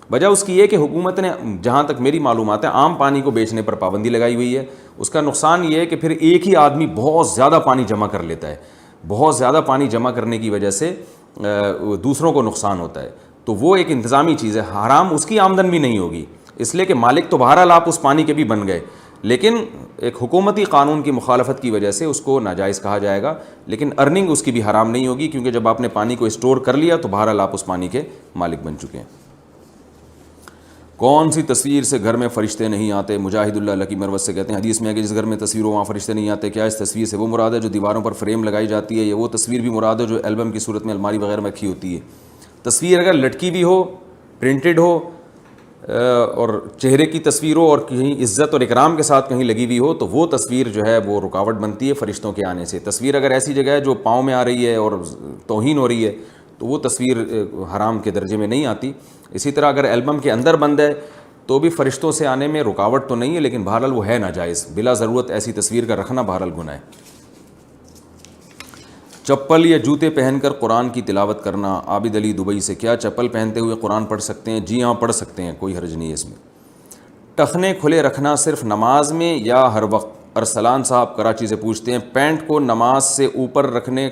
وجہ اس کی یہ کہ حکومت نے، جہاں تک میری معلومات ہے، عام پانی کو بیچنے پر پابندی لگائی ہوئی ہے۔ اس کا نقصان یہ ہے کہ پھر ایک ہی آدمی بہت زیادہ پانی جمع کر لیتا ہے، بہت زیادہ پانی جمع کرنے کی وجہ سے دوسروں کو نقصان ہوتا ہے، تو وہ ایک انتظامی چیز ہے، حرام اس کی آمدن بھی نہیں ہوگی، اس لیے کہ مالک تو بہرحال آپ اس پانی کے بھی بن گئے، لیکن ایک حکومتی قانون کی مخالفت کی وجہ سے اس کو ناجائز کہا جائے گا، لیکن ارننگ اس کی بھی حرام نہیں ہوگی، کیونکہ جب آپ نے پانی کو اسٹور کر لیا تو بہرحال آپ اس پانی کے مالک بن چکے ہیں۔ کون سی تصویر سے گھر میں فرشتے نہیں آتے؟ مجاہد اللہ لکی مروت سے کہتے ہیں حدیث میں ہے کہ جس گھر میں تصویر ہو وہاں فرشتے نہیں آتے، کیا اس تصویر سے وہ مراد ہے جو دیواروں پر فریم لگائی جاتی ہے، یا وہ تصویر بھی مراد ہے جو البم کی صورت میں الماری وغیرہ میں رکھی ہوتی ہے؟ تصویر اگر لٹکی بھی ہو، پرنٹڈ ہو، اور چہرے کی تصویر ہو اور کہیں عزت اور اکرام کے ساتھ کہیں لگی ہوئی ہو تو وہ تصویر جو ہے وہ رکاوٹ بنتی ہے فرشتوں کے آنے سے۔ تصویر اگر ایسی جگہ ہے جو پاؤں میں آ رہی ہے اور توہین ہو رہی ہے تو وہ تصویر حرام کے درجے میں نہیں آتی۔ اسی طرح اگر البم کے اندر بند ہے تو بھی فرشتوں سے آنے میں رکاوٹ تو نہیں ہے، لیکن بہرحال وہ ہے ناجائز، بلا ضرورت ایسی تصویر کا رکھنا بہرحال گناہ ہے۔ چپل یا جوتے پہن کر قرآن کی تلاوت کرنا، عابد علی دبئی سے، کیا چپل پہنتے ہوئے قرآن پڑھ سکتے ہیں؟ جی ہاں پڑھ سکتے ہیں، کوئی حرج نہیں ہے اس میں۔ ٹخنے کھلے رکھنا صرف نماز میں یا ہر وقت؟ ارسلان صاحب کراچی سے پوچھتے ہیں پینٹ کو نماز سے اوپر رکھنے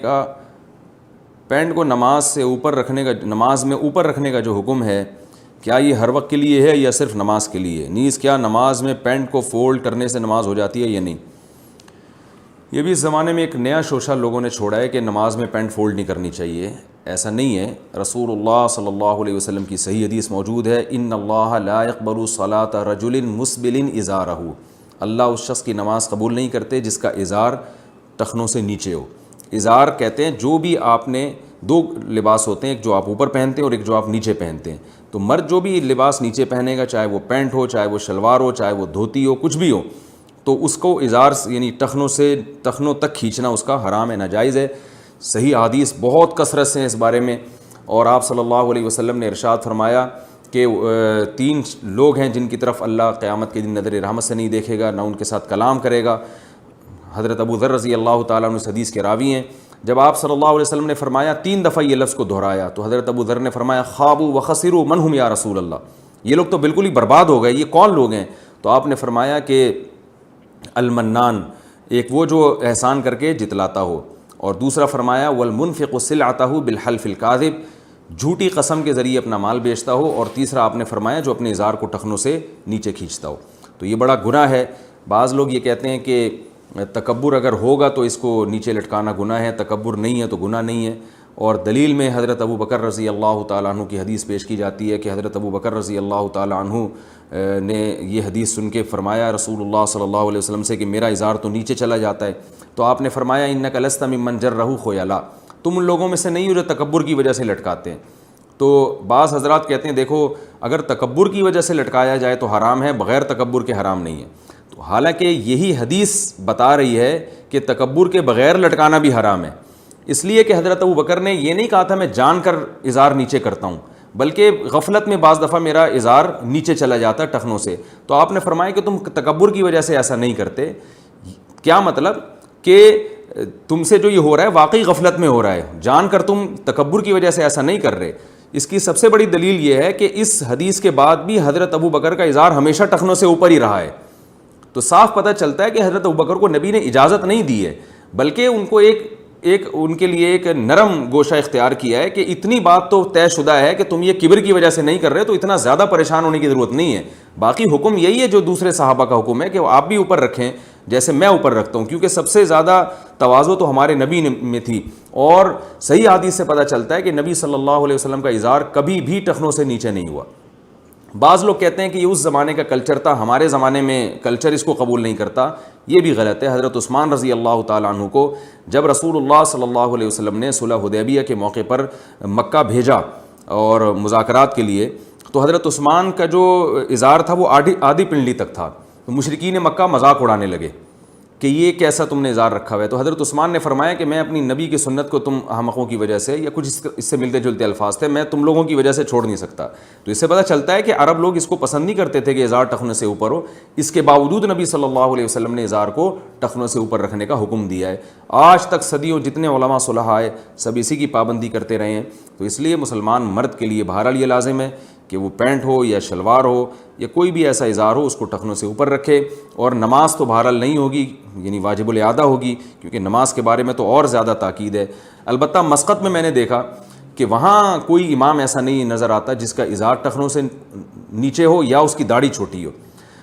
کا جو حکم ہے کیا یہ ہر وقت کے لیے ہے یا صرف نماز کے لیے؟ نیز کیا نماز میں پینٹ کو فولڈ کرنے سے نماز ہو جاتی ہے یا نہیں؟ یہ بھی اس زمانے میں ایک نیا شوشہ لوگوں نے چھوڑا ہے کہ نماز میں پینٹ فولڈ نہیں کرنی چاہیے، ایسا نہیں ہے۔ رسول اللہ صلی اللہ علیہ وسلم کی صحیح حدیث موجود ہے، ان اللہ لا يقبل صلاۃ رجل مسبل ازارہ، اللہ اس شخص کی نماز قبول نہیں کرتے جس کا ازار ٹخنوں سے نیچے ہو۔ ازار کہتے ہیں جو بھی آپ نے، دو لباس ہوتے ہیں، ایک جو آپ اوپر پہنتے ہیں اور ایک جو آپ نیچے پہنتے ہیں، تو مرد جو بھی لباس نیچے پہنے گا، چاہے وہ پینٹ ہو، چاہے وہ شلوار ہو، چاہے وہ دھوتی ہو، کچھ بھی ہو، تو اس کو ازار یعنی ٹخنوں تک کھینچنا اس کا حرام ہے، ناجائز ہے۔ صحیح حدیث بہت کثرت سے ہیں اس بارے میں، اور آپ صلی اللہ علیہ وسلم نے ارشاد فرمایا کہ 3 لوگ ہیں جن کی طرف اللہ قیامت کے دن نظر رحمت سے نہیں دیکھے گا، نہ ان کے ساتھ کلام کرے گا۔ حضرت ابو ذر رضی اللہ تعالیٰ عنہ اس حدیث کے راوی ہیں۔ جب آپ صلی اللہ علیہ وسلم نے فرمایا 3 دفعہ یہ لفظ کو دہرایا تو حضرت ابو ذر نے فرمایا خابوا وخسروا من هم یا رسول اللہ، یہ لوگ تو بالکل ہی برباد ہو گئے، یہ کون لوگ ہیں؟ تو آپ نے فرمایا کہ المنان، ایک وہ جو احسان کر کے جتلاتا ہو، اور دوسرا فرمایا والمنفق سلعتہ بالحلف الکاذب، جھوٹی قسم کے ذریعے اپنا مال بیچتا ہو، اور تیسرا آپ نے فرمایا جو اپنے ازار کو ٹخنوں سے نیچے کھینچتا ہو۔ تو یہ بڑا گناہ ہے۔ بعض لوگ یہ کہتے ہیں کہ تکبر اگر ہوگا تو اس کو نیچے لٹکانا گناہ ہے، تکبر نہیں ہے تو گناہ نہیں ہے، اور دلیل میں حضرت ابو بکر رضی اللہ تعالیٰ عنہ کی حدیث پیش کی جاتی ہے کہ حضرت ابو بکر رضی اللہ تعالیٰ عنہ نے یہ حدیث سن کے فرمایا رسول اللہ صلی اللہ علیہ وسلم سے کہ میرا ازار تو نیچے چلا جاتا ہے، تو آپ نے فرمایا انک لست ممن جرہ خیلا، تم ان لوگوں میں سے نہیں ہو جو تکبر کی وجہ سے لٹکاتے ہیں۔ تو بعض حضرات کہتے ہیں دیکھو اگر تکبر کی وجہ سے لٹکایا جائے تو حرام ہے، بغیر تکبر کے حرام نہیں ہے، تو حالانکہ یہی حدیث بتا رہی ہے کہ تکبر کے بغیر لٹکانا بھی حرام ہے، اس لیے کہ حضرت ابو بکر نے یہ نہیں کہا تھا میں جان کر ازار نیچے کرتا ہوں، بلکہ غفلت میں بعض دفعہ میرا ازار نیچے چلا جاتا ٹخنوں سے، تو آپ نے فرمایا کہ تم تکبر کی وجہ سے ایسا نہیں کرتے۔ کیا مطلب کہ تم سے جو یہ ہو رہا ہے واقعی غفلت میں ہو رہا ہے، جان کر تم تکبر کی وجہ سے ایسا نہیں کر رہے۔ اس کی سب سے بڑی دلیل یہ ہے کہ اس حدیث کے بعد بھی حضرت ابو بکر کا ازار ہمیشہ ٹخنوں سے اوپر ہی رہا ہے، تو صاف پتہ چلتا ہے کہ حضرت ابو بکر کو نبی نے اجازت نہیں دی ہے، بلکہ ان کو ان کے لیے ایک نرم گوشہ اختیار کیا ہے کہ اتنی بات تو طے شدہ ہے کہ تم یہ کبر کی وجہ سے نہیں کر رہے تو اتنا زیادہ پریشان ہونے کی ضرورت نہیں ہے، باقی حکم یہی ہے جو دوسرے صحابہ کا حکم ہے کہ آپ بھی اوپر رکھیں جیسے میں اوپر رکھتا ہوں، کیونکہ سب سے زیادہ تواضع تو ہمارے نبی میں تھی، اور صحیح حدیث سے پتہ چلتا ہے کہ نبی صلی اللہ علیہ وسلم کا ازار کبھی بھی ٹخنوں سے نیچے نہیں ہوا۔ بعض لوگ کہتے ہیں کہ یہ اس زمانے کا کلچر تھا، ہمارے زمانے میں کلچر اس کو قبول نہیں کرتا، یہ بھی غلط ہے۔ حضرت عثمان رضی اللہ تعالیٰ عنہ کو جب رسول اللہ صلی اللہ علیہ وسلم نے صلح حدیبیہ کے موقع پر مکہ بھیجا اور مذاکرات کے لیے، تو حضرت عثمان کا جو ازار تھا وہ آدھی پنڈلی تک تھا، تو مشرکین مکہ مذاق اڑانے لگے کہ یہ کیسا تم نے اظہار رکھا ہوا ہے. تو حضرت عثمان نے فرمایا کہ میں اپنی نبی کی سنت کو تم احمقوں کی وجہ سے، یا کچھ اس سے ملتے جلتے الفاظ تھے، میں تم لوگوں کی وجہ سے چھوڑ نہیں سکتا. تو اس سے پتہ چلتا ہے کہ عرب لوگ اس کو پسند نہیں کرتے تھے کہ اظہار ٹخنے سے اوپر ہو. اس کے باوجود نبی صلی اللہ علیہ وسلم نے اظہار کو ٹخنوں سے اوپر رکھنے کا حکم دیا ہے. آج تک صدیوں جتنے علماء صلحاء آئے سب اسی کی پابندی کرتے رہے ہیں. تو اس لیے مسلمان مرد کے لیے بہرحال یہ لازم ہے کہ وہ پینٹ ہو یا شلوار ہو یا کوئی بھی ایسا اظہار ہو اس کو ٹخنوں سے اوپر رکھے. اور نماز تو بہرحال نہیں ہوگی، یعنی واجب الاعادہ ہوگی، کیونکہ نماز کے بارے میں تو اور زیادہ تاکید ہے. البتہ مسقط میں نے دیکھا کہ وہاں کوئی امام ایسا نہیں نظر آتا جس کا اظہار ٹخنوں سے نیچے ہو یا اس کی داڑھی چھوٹی ہو.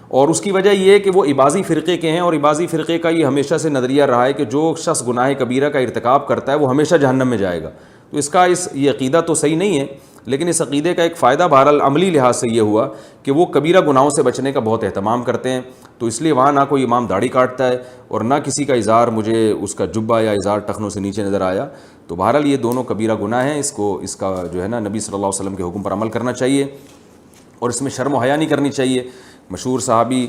اور اس کی وجہ یہ ہے کہ وہ عباضی فرقے کے ہیں، اور عباضی فرقے کا یہ ہمیشہ سے نظریہ رہا ہے کہ جو شخص گناہ کبیرہ کا ارتکاب کرتا ہے وہ ہمیشہ جہنم میں جائے گا. تو اس کا یہ عقیدہ تو صحیح نہیں ہے، لیکن اس عقیدے کا ایک فائدہ بہرحال عملی لحاظ سے یہ ہوا کہ وہ کبیرہ گناہوں سے بچنے کا بہت اہتمام کرتے ہیں. تو اس لیے وہاں نہ کوئی امام داڑھی کاٹتا ہے اور نہ کسی کا اظہار مجھے اس کا جبہ یا اظہار ٹخنوں سے نیچے نظر آیا. تو بہرحال یہ دونوں کبیرہ گناہ ہیں. اس کا جو ہے نا نبی صلی اللہ علیہ وسلم کے حکم پر عمل کرنا چاہیے اور اس میں شرم و حیا نہیں کرنی چاہیے. مشہور صحابی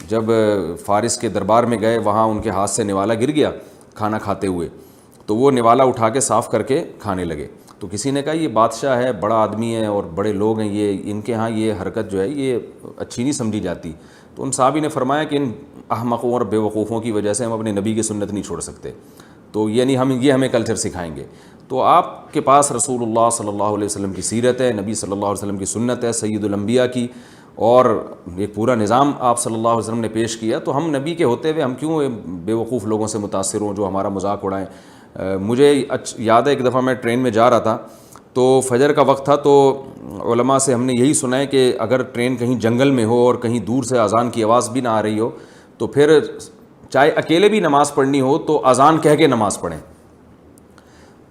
جب فارس کے دربار میں گئے، وہاں ان کے ہاتھ سے نوالا گر گیا کھانا کھاتے ہوئے، تو وہ نوالا اٹھا کے صاف کر کے کھانے لگے. تو کسی نے کہا یہ بادشاہ ہے، بڑا آدمی ہے اور بڑے لوگ ہیں، یہ ان کے ہاں یہ حرکت جو ہے یہ اچھی نہیں سمجھی جاتی. تو ان صحابی نے فرمایا کہ ان احمقوں اور بیوقوفوں کی وجہ سے ہم اپنے نبی کی سنت نہیں چھوڑ سکتے، تو یعنی ہمیں کلچر سکھائیں گے. تو آپ کے پاس رسول اللہ صلی اللہ علیہ وسلم کی سیرت ہے، نبی صلی اللہ علیہ وسلم کی سنت ہے، سید الانبیاء کی، اور ایک پورا نظام آپ صلی اللہ علیہ وسلم نے پیش کیا. تو ہم نبی کے ہوتے ہوئے ہم کیوں بیوقوف لوگوں سے متاثر ہوں جو ہمارا مذاق اڑائیں. مجھے یاد ہے ایک دفعہ میں ٹرین میں جا رہا تھا، تو فجر کا وقت تھا، تو علماء سے ہم نے یہی سنا ہے کہ اگر ٹرین کہیں جنگل میں ہو اور کہیں دور سے اذان کی آواز بھی نہ آ رہی ہو تو پھر چاہے اکیلے بھی نماز پڑھنی ہو تو اذان کہہ کے نماز پڑھیں.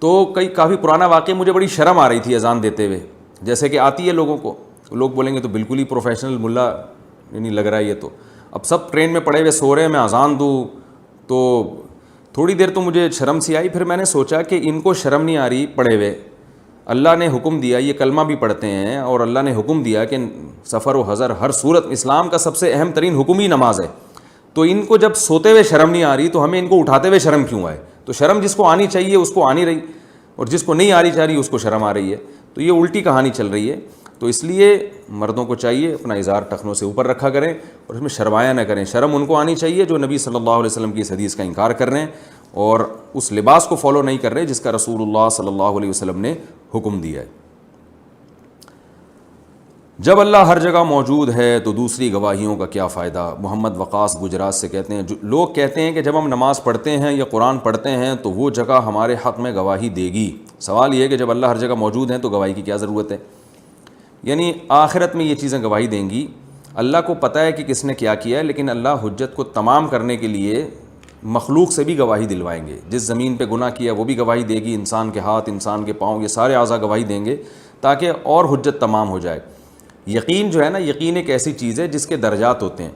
تو کافی پرانا واقعہ، مجھے بڑی شرم آ رہی تھی اذان دیتے ہوئے، جیسے کہ آتی ہے لوگوں کو، لوگ بولیں گے تو بالکل ہی پروفیشنل ملا نہیں لگ رہا ہے یہ. تو اب سب ٹرین میں پڑے ہوئے سو رہے ہیں، میں اذان دوں تو تھوڑی دیر تو مجھے شرم سی آئی. پھر میں نے سوچا کہ ان کو شرم نہیں آ رہی پڑے ہوئے، اللہ نے حکم دیا، یہ کلمہ بھی پڑھتے ہیں اور اللہ نے حکم دیا کہ سفر و حضر ہر صورت اسلام کا سب سے اہم ترین حکم ہی نماز ہے. تو ان کو جب سوتے ہوئے شرم نہیں آ رہی تو ہمیں ان کو اٹھاتے ہوئے شرم کیوں آئے؟ تو شرم جس کو آنی چاہیے اس کو آنی رہی، اور جس کو نہیں آنی چاہ رہی اس کو شرم آ رہی ہے. تو یہ الٹی کہانی چل رہی ہے. تو اس لیے مردوں کو چاہیے اپنا اظہار ٹخنوں سے اوپر رکھا کریں اور اس میں شرمایا نہ کریں. شرم ان کو آنی چاہیے جو نبی صلی اللہ علیہ وسلم کی اس حدیث کا انکار کر رہے ہیں اور اس لباس کو فالو نہیں کر رہے جس کا رسول اللہ صلی اللہ علیہ وسلم نے حکم دیا ہے. جب اللہ ہر جگہ موجود ہے تو دوسری گواہیوں کا کیا فائدہ؟ محمد وقاص گجرات سے کہتے ہیں، لوگ کہتے ہیں کہ جب ہم نماز پڑھتے ہیں یا قرآن پڑھتے ہیں تو وہ جگہ ہمارے حق میں گواہی دے گی. سوال یہ ہے کہ جب اللہ ہر جگہ موجود ہیں تو گواہی کی کیا ضرورت ہے؟ یعنی آخرت میں یہ چیزیں گواہی دیں گی. اللہ کو پتہ ہے کہ کس نے کیا کیا ہے، لیکن اللہ حجت کو تمام کرنے کے لیے مخلوق سے بھی گواہی دلوائیں گے. جس زمین پہ گناہ کیا وہ بھی گواہی دے گی، انسان کے ہاتھ، انسان کے پاؤں، یہ سارے اعضاء گواہی دیں گے تاکہ اور حجت تمام ہو جائے. یقین جو ہے نا، یقین ایک ایسی چیز ہے جس کے درجات ہوتے ہیں.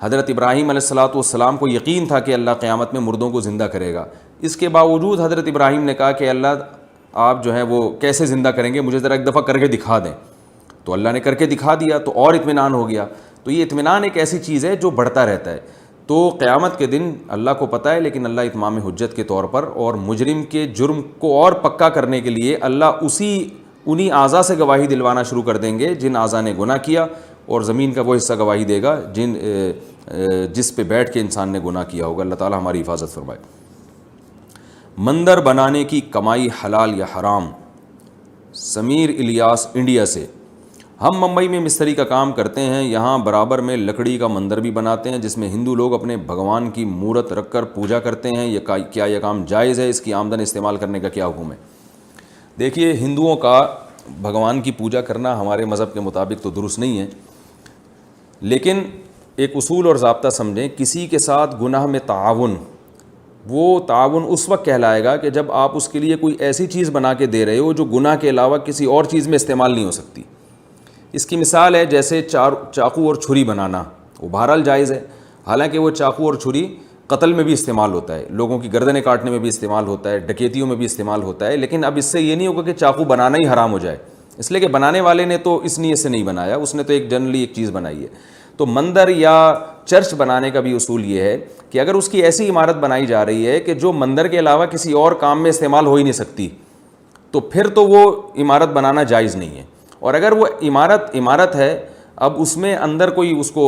حضرت ابراہیم علیہ السلام کو یقین تھا کہ اللہ قیامت میں مردوں کو زندہ کرے گا. اس کے باوجود حضرت ابراہیم نے کہا کہ اللہ آپ جو ہے وہ کیسے زندہ کریں گے، مجھے ذرا ایک دفعہ کر کے دکھا دیں. تو اللہ نے کر کے دکھا دیا تو اور اطمینان ہو گیا. تو یہ اطمینان ایک ایسی چیز ہے جو بڑھتا رہتا ہے. تو قیامت کے دن اللہ کو پتہ ہے، لیکن اللہ اتمام حجت کے طور پر اور مجرم کے جرم کو اور پکا کرنے کے لیے اللہ انہی اعضاء سے گواہی دلوانا شروع کر دیں گے جن اعضاء نے گناہ کیا، اور زمین کا وہ حصہ گواہی دے گا جس پہ بیٹھ کے انسان نے گناہ کیا ہوگا. اللہ تعالی ہماری حفاظت فرمائے. مندر بنانے کی کمائی حلال یا حرام؟ سمیر الیاس انڈیا سے. ہم ممبئی میں مستری کا کام کرتے ہیں، یہاں برابر میں لکڑی کا مندر بھی بناتے ہیں جس میں ہندو لوگ اپنے بھگوان کی مورت رکھ کر پوجا کرتے ہیں. کیا یہ کام جائز ہے؟ اس کی آمدن استعمال کرنے کا کیا حکم ہے؟ دیکھیے، ہندوؤں کا بھگوان کی پوجا کرنا ہمارے مذہب کے مطابق تو درست نہیں ہے، لیکن ایک اصول اور ضابطہ سمجھیں. کسی کے ساتھ گناہ میں تعاون، وہ تعاون اس وقت کہلائے گا کہ جب آپ اس کے لیے کوئی ایسی چیز بنا کے دے رہے ہو جو گناہ کے علاوہ کسی اور چیز میں استعمال نہیں ہو سکتی. اس کی مثال ہے جیسے چاقو اور چھری بنانا، وہ بہرحال جائز ہے. حالانکہ وہ چاقو اور چھری قتل میں بھی استعمال ہوتا ہے، لوگوں کی گردنیں کاٹنے میں بھی استعمال ہوتا ہے، ڈکیتیوں میں بھی استعمال ہوتا ہے. لیکن اب اس سے یہ نہیں ہوگا کہ چاقو بنانا ہی حرام ہو جائے، اس لیے کہ بنانے والے نے تو اس نیت سے نہیں بنایا، اس نے تو ایک جنرلی ایک چیز بنائی ہے. تو مندر یا چرچ بنانے کا بھی اصول یہ ہے کہ اگر اس کی ایسی عمارت بنائی جا رہی ہے کہ جو مندر کے علاوہ کسی اور کام میں استعمال ہو ہی نہیں سکتی, تو پھر تو وہ عمارت بنانا جائز نہیں ہے. اور اگر وہ عمارت ہے, اب اس میں اندر کوئی اس کو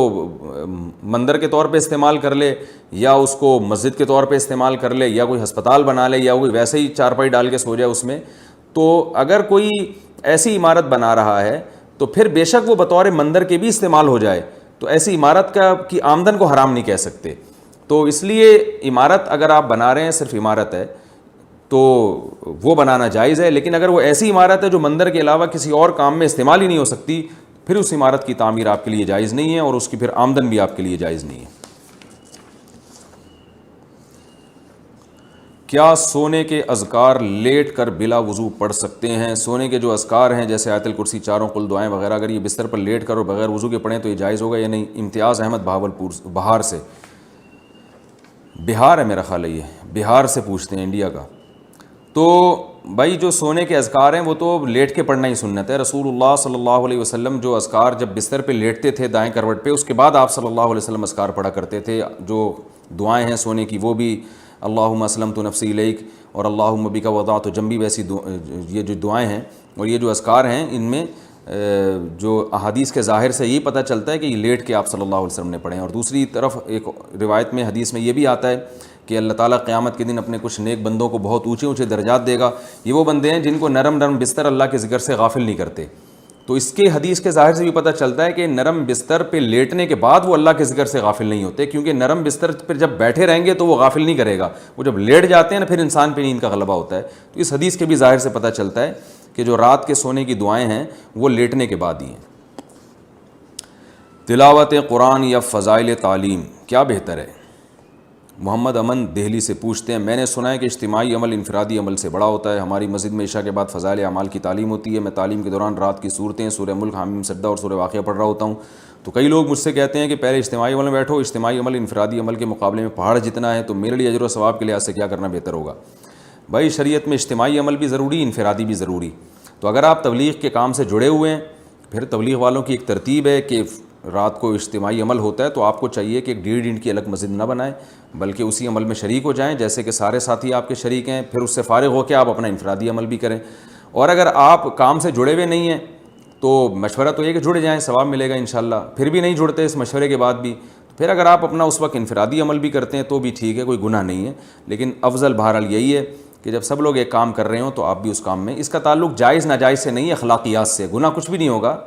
مندر کے طور پہ استعمال کر لے, یا اس کو مسجد کے طور پہ استعمال کر لے, یا کوئی ہسپتال بنا لے, یا کوئی ویسے ہی چارپائی ڈال کے سو جائے اس میں, تو اگر کوئی ایسی عمارت بنا رہا ہے تو پھر بے شک وہ بطور مندر کے بھی استعمال ہو جائے, تو ایسی عمارت کی آمدن کو حرام نہیں کہہ سکتے. تو اس لیے عمارت اگر آپ بنا رہے ہیں, صرف عمارت ہے, تو وہ بنانا جائز ہے. لیکن اگر وہ ایسی عمارت ہے جو مندر کے علاوہ کسی اور کام میں استعمال ہی نہیں ہو سکتی, پھر اس عمارت کی تعمیر آپ کے لیے جائز نہیں ہے, اور اس کی پھر آمدن بھی آپ کے لیے جائز نہیں ہے. کیا سونے کے اذکار لیٹ کر بلا وضو پڑھ سکتے ہیں؟ سونے کے جو اذکار ہیں جیسے آیت الکرسی, چاروں قل دعائیں وغیرہ, اگر یہ بستر پر لیٹ کر اور بغیر وضو کے پڑھیں تو یہ جائز ہوگا یا نہیں؟ امتیاز احمد بہاولپور, بہار سے. بہار ہے میرا خیال ہے, یہ بہار سے پوچھتے ہیں, انڈیا کا. تو بھائی جو سونے کے اذکار ہیں وہ تو لیٹ کے پڑھنا ہی سنت ہے. رسول اللہ صلی اللہ علیہ وسلم جو اذکار جب بستر پہ لیٹتے تھے دائیں کروٹ پہ, اس کے بعد آپ صلی اللہ علیہ وسلم اذکار پڑھا کرتے تھے. جو دعائیں ہیں سونے کی وہ بھی اللہم اسلمت نفسی الیک اور اللہم بک وضعت جنبی, ویسی یہ جو دعائیں ہیں اور یہ جو اذکار ہیں, ان میں جو احادیث کے ظاہر سے یہی پتہ چلتا ہے کہ یہ لیٹ کے آپ صلی اللہ علیہ وسلم نے پڑھے ہیں. اور دوسری طرف ایک روایت میں, حدیث میں یہ بھی آتا ہے کہ اللہ تعالیٰ قیامت کے دن اپنے کچھ نیک بندوں کو بہت اونچے اونچے درجات دے گا. یہ وہ بندے ہیں جن کو نرم نرم بستر اللہ کے ذکر سے غافل نہیں کرتے. تو اس کے حدیث کے ظاہر سے بھی پتہ چلتا ہے کہ نرم بستر پہ لیٹنے کے بعد وہ اللہ کے ذکر سے غافل نہیں ہوتے, کیونکہ نرم بستر پہ جب بیٹھے رہیں گے تو وہ غافل نہیں کرے گا. وہ جب لیٹ جاتے ہیں نا, پھر انسان پہ نیند کا غلبہ ہوتا ہے. تو اس حدیث کے بھی ظاہر سے پتہ چلتا ہے کہ جو رات کے سونے کی دعائیں ہیں وہ لیٹنے کے بعد ہی ہیں. تلاوت قرآن یا فضائل تعلیم کیا بہتر ہے؟ محمد امن دہلی سے پوچھتے ہیں, میں نے سنا ہے کہ اجتماعی عمل انفرادی عمل سے بڑا ہوتا ہے. ہماری مسجد میں عشاء کے بعد فضائل اعمال کی تعلیم ہوتی ہے. میں تعلیم کے دوران رات کی صورتیں سورہ ملک, حامیم سجدہ اور سورہ واقعہ پڑھ رہا ہوتا ہوں. تو کئی لوگ مجھ سے کہتے ہیں کہ پہلے اجتماعی عمل میں بیٹھو. اجتماعی عمل انفرادی عمل کے مقابلے میں پہاڑ جتنا ہے, تو میرے لیے اجر و ثواب کے لحاظ سے کیا کرنا بہتر ہوگا؟ بھائی شریعت میں اجتماعی عمل بھی ضروری, انفرادی بھی ضروری. تو اگر آپ تبلیغ کے کام سے جڑے ہوئے ہیں, پھر تبلیغ والوں کی ایک ترتیب ہے کہ رات کو اجتماعی عمل ہوتا ہے, تو آپ کو چاہیے کہ ایک 1.5 انچ کی الگ مسجد نہ بنائیں, بلکہ اسی عمل میں شریک ہو جائیں جیسے کہ سارے ساتھی آپ کے شریک ہیں. پھر اس سے فارغ ہو کے آپ اپنا انفرادی عمل بھی کریں. اور اگر آپ کام سے جڑے ہوئے نہیں ہیں تو مشورہ تو یہ کہ جڑ جائیں, ثواب ملے گا انشاءاللہ. پھر بھی نہیں جڑتے اس مشورے کے بعد بھی, پھر اگر آپ اپنا اس وقت انفرادی عمل بھی کرتے ہیں تو بھی ٹھیک ہے, کوئی گناہ نہیں ہے. لیکن افضل بہرحال یہی ہے کہ جب سب لوگ ایک کام کر رہے ہوں تو آپ بھی اس کام میں. اس کا تعلق جائز ناجائز سے نہیں ہے, اخلاقیات سے. گناہ کچھ بھی نہیں ہوگا,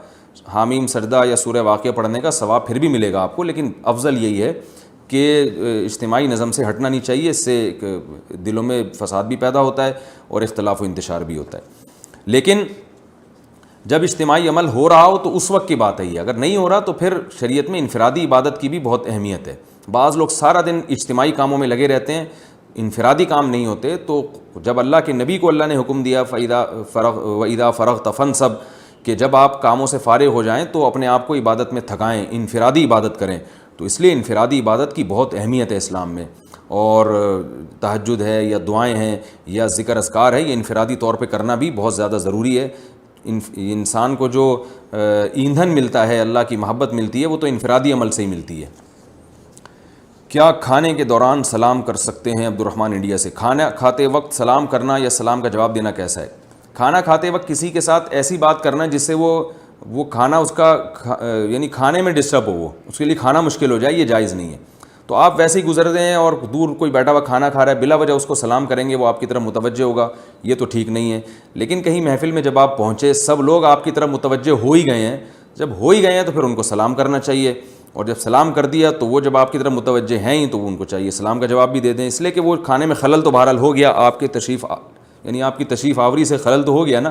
حامیم سجدہ یا سورہ واقعہ پڑھنے کا ثواب پھر بھی ملے گا آپ کو. لیکن افضل یہی ہے کہ اجتماعی نظم سے ہٹنا نہیں چاہیے. اس سے دلوں میں فساد بھی پیدا ہوتا ہے اور اختلاف و انتشار بھی ہوتا ہے. لیکن جب اجتماعی عمل ہو رہا ہو تو اس وقت کی بات ہے یہ. اگر نہیں ہو رہا تو پھر شریعت میں انفرادی عبادت کی بھی بہت اہمیت ہے. بعض لوگ سارا دن اجتماعی کاموں میں لگے رہتے ہیں, انفرادی کام نہیں ہوتے. تو جب اللہ کے نبی کو اللہ نے حکم دیا وَإِذَا فَرَغْتَ فَانْصَبْ, کہ جب آپ کاموں سے فارغ ہو جائیں تو اپنے آپ کو عبادت میں تھکائیں, انفرادی عبادت کریں. تو اس لیے انفرادی عبادت کی بہت اہمیت ہے اسلام میں. اور تہجد ہے یا دعائیں ہیں یا ذکر اذکار ہے, یہ انفرادی طور پہ کرنا بھی بہت زیادہ ضروری ہے. انسان کو جو ایندھن ملتا ہے, اللہ کی محبت ملتی ہے, وہ تو انفرادی عمل سے ہی ملتی ہے. کیا کھانے کے دوران سلام کر سکتے ہیں؟ عبد الرحمن انڈیا سے. کھانا کھاتے وقت سلام کرنا یا سلام کا جواب دینا کیسا ہے؟ کھانا کھاتے وقت کسی کے ساتھ ایسی بات کرنا جس سے وہ کھانا اس کا یعنی کھانے میں ڈسٹرب ہو, وہ اس کے لیے کھانا مشکل ہو جائے, یہ جائز نہیں ہے. تو آپ ویسے ہی گزر رہے ہیں اور دور کوئی بیٹھا ہوا کھانا کھا رہا ہے, بلا وجہ اس کو سلام کریں گے, وہ آپ کی طرف متوجہ ہوگا, یہ تو ٹھیک نہیں ہے. لیکن کہیں محفل میں جب آپ پہنچے, سب لوگ آپ کی طرف متوجہ ہو ہی گئے ہیں, جب ہو ہی گئے ہیں تو پھر ان کو سلام کرنا چاہیے. اور جب سلام کر دیا تو وہ جب آپ کی طرف متوجہ ہیں ہی, تو وہ ان کو چاہیے سلام کا جواب بھی دے دیں. اس لیے کہ وہ کھانے میں خلل تو بہرحال ہو گیا, آپ کی تشریف آوری سے خلل تو ہو گیا نا.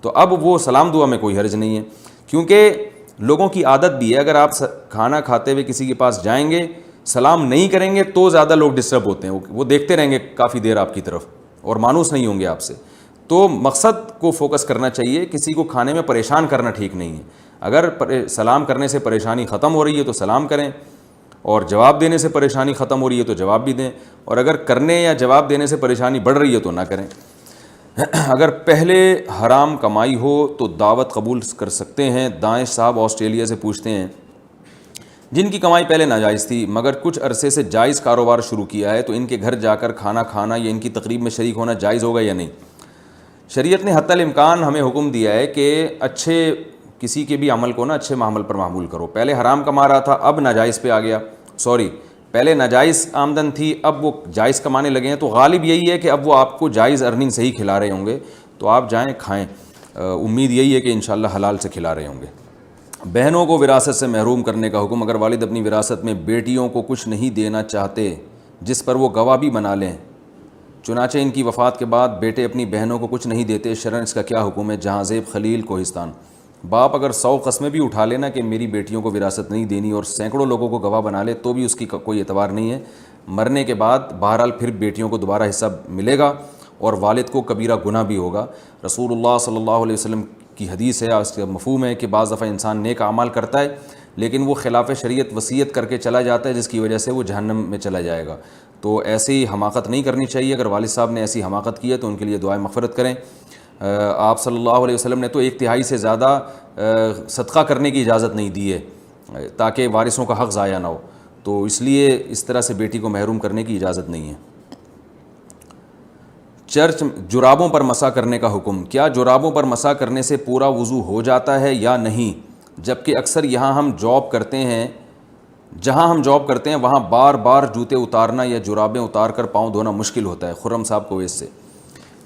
تو اب وہ سلام دعا میں کوئی حرج نہیں ہے, کیونکہ لوگوں کی عادت بھی ہے, اگر آپ کھانا کھاتے ہوئے کسی کے پاس جائیں گے, سلام نہیں کریں گے تو زیادہ لوگ ڈسٹرب ہوتے ہیں. وہ دیکھتے رہیں گے کافی دیر آپ کی طرف اور مانوس نہیں ہوں گے آپ سے. تو مقصد کو فوکس کرنا چاہیے, کسی کو کھانے میں پریشان کرنا ٹھیک نہیں ہے. اگر سلام کرنے سے پریشانی ختم ہو رہی ہے تو سلام کریں, اور جواب دینے سے پریشانی ختم ہو رہی ہے تو جواب بھی دیں, اور اگر کرنے یا جواب دینے سے پریشانی بڑھ رہی ہے تو نہ کریں. اگر پہلے حرام کمائی ہو تو دعوت قبول کر سکتے ہیں؟ دانش صاحب آسٹریلیا سے پوچھتے ہیں جن کی کمائی پہلے ناجائز تھی مگر کچھ عرصے سے جائز کاروبار شروع کیا ہے، تو ان کے گھر جا کر کھانا کھانا یا ان کی تقریب میں شریک ہونا جائز ہوگا یا نہیں؟ شریعت نے حتی الامکان ہمیں حکم دیا ہے کہ اچھے کسی کے بھی عمل کو نا اچھے معمل پر معمول کرو. پہلے حرام کما رہا تھا، اب ناجائز پہ آ گیا، پہلے ناجائز آمدن تھی، اب وہ جائز کمانے لگے ہیں، تو غالب یہی ہے کہ اب وہ آپ کو جائز ارننگ سے ہی کھلا رہے ہوں گے، تو آپ جائیں کھائیں، امید یہی ہے کہ انشاءاللہ حلال سے کھلا رہے ہوں گے. بہنوں کو وراثت سے محروم کرنے کا حکم. اگر والد اپنی وراثت میں بیٹیوں کو کچھ نہیں دینا چاہتے جس پر وہ گواہ بھی بنا لیں، چنانچہ ان کی وفات کے بعد بیٹے اپنی بہنوں کو کچھ نہیں دیتے، شرعاً اس کا کیا حکم ہے؟ جہاں زیب خلیل کوہستان. باپ اگر 100 قسمیں بھی اٹھا لینا کہ میری بیٹیوں کو وراثت نہیں دینی اور سینکڑوں لوگوں کو گواہ بنا لے تو بھی اس کی کوئی اعتبار نہیں ہے. مرنے کے بعد بہرحال پھر بیٹیوں کو دوبارہ حصہ ملے گا اور والد کو کبیرہ گناہ بھی ہوگا. رسول اللہ صلی اللہ علیہ وسلم کی حدیث ہے، اس کا مفہوم ہے کہ بعض دفعہ انسان نیک اعمال کرتا ہے لیکن وہ خلاف شریعت وصیت کر کے چلا جاتا ہے جس کی وجہ سے وہ جہنم میں چلا جائے گا. تو ایسی حماقت نہیں کرنی چاہیے. اگر والد صاحب نے ایسی حماقت کی ہے تو ان کے لیے دعائے مغفرت کریں. آپ صلی اللہ علیہ وسلم نے تو 1/3 سے زیادہ صدقہ کرنے کی اجازت نہیں دی ہے تاکہ وارثوں کا حق ضائع نہ ہو، تو اس لیے اس طرح سے بیٹی کو محروم کرنے کی اجازت نہیں ہے. چرچ جرابوں پر مسح کرنے کا حکم. کیا جرابوں پر مسح کرنے سے پورا وضو ہو جاتا ہے یا نہیں؟ جبکہ اکثر جہاں ہم جاب کرتے ہیں وہاں بار بار جوتے اتارنا یا جرابیں اتار کر پاؤں دھونا مشکل ہوتا ہے. خرم صاحب کویت سے.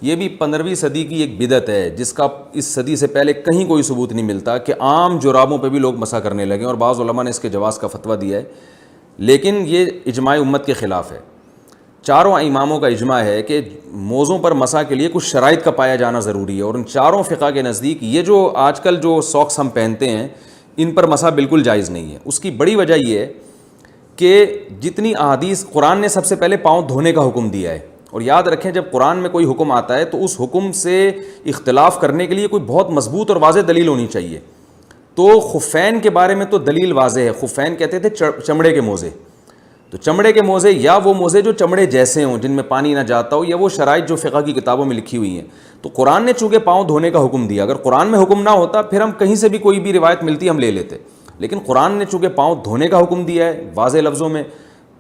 یہ بھی 15ویں صدی کی ایک بدعت ہے جس کا اس صدی سے پہلے کہیں کوئی ثبوت نہیں ملتا کہ عام جرابوں پہ بھی لوگ مسح کرنے لگے، اور بعض علماء نے اس کے جواز کا فتویٰ دیا ہے، لیکن یہ اجماع امت کے خلاف ہے. چاروں اماموں کا اجماع ہے کہ موزوں پر مسح کے لیے کچھ شرائط کا پایا جانا ضروری ہے، اور ان چاروں فقہ کے نزدیک یہ جو آج کل جو ساکس ہم پہنتے ہیں ان پر مسح بالکل جائز نہیں ہے. اس کی بڑی وجہ یہ ہے کہ جتنی احادیث قرآن نے سب سے پہلے پاؤں دھونے کا حکم دیا ہے، اور یاد رکھیں جب قرآن میں کوئی حکم آتا ہے تو اس حکم سے اختلاف کرنے کے لیے کوئی بہت مضبوط اور واضح دلیل ہونی چاہیے. تو خفین کے بارے میں تو دلیل واضح ہے. خفین کہتے تھے چمڑے کے موزے، تو چمڑے کے موزے یا وہ موزے جو چمڑے جیسے ہوں جن میں پانی نہ جاتا ہو، یا وہ شرائط جو فقہ کی کتابوں میں لکھی ہوئی ہیں. تو قرآن نے چونکہ پاؤں دھونے کا حکم دیا، اگر قرآن میں حکم نہ ہوتا پھر ہم کہیں سے بھی کوئی بھی روایت ملتی ہم لے لیتے، لیکن قرآن نے چونکہ پاؤں دھونے کا حکم دیا ہے واضح لفظوں میں،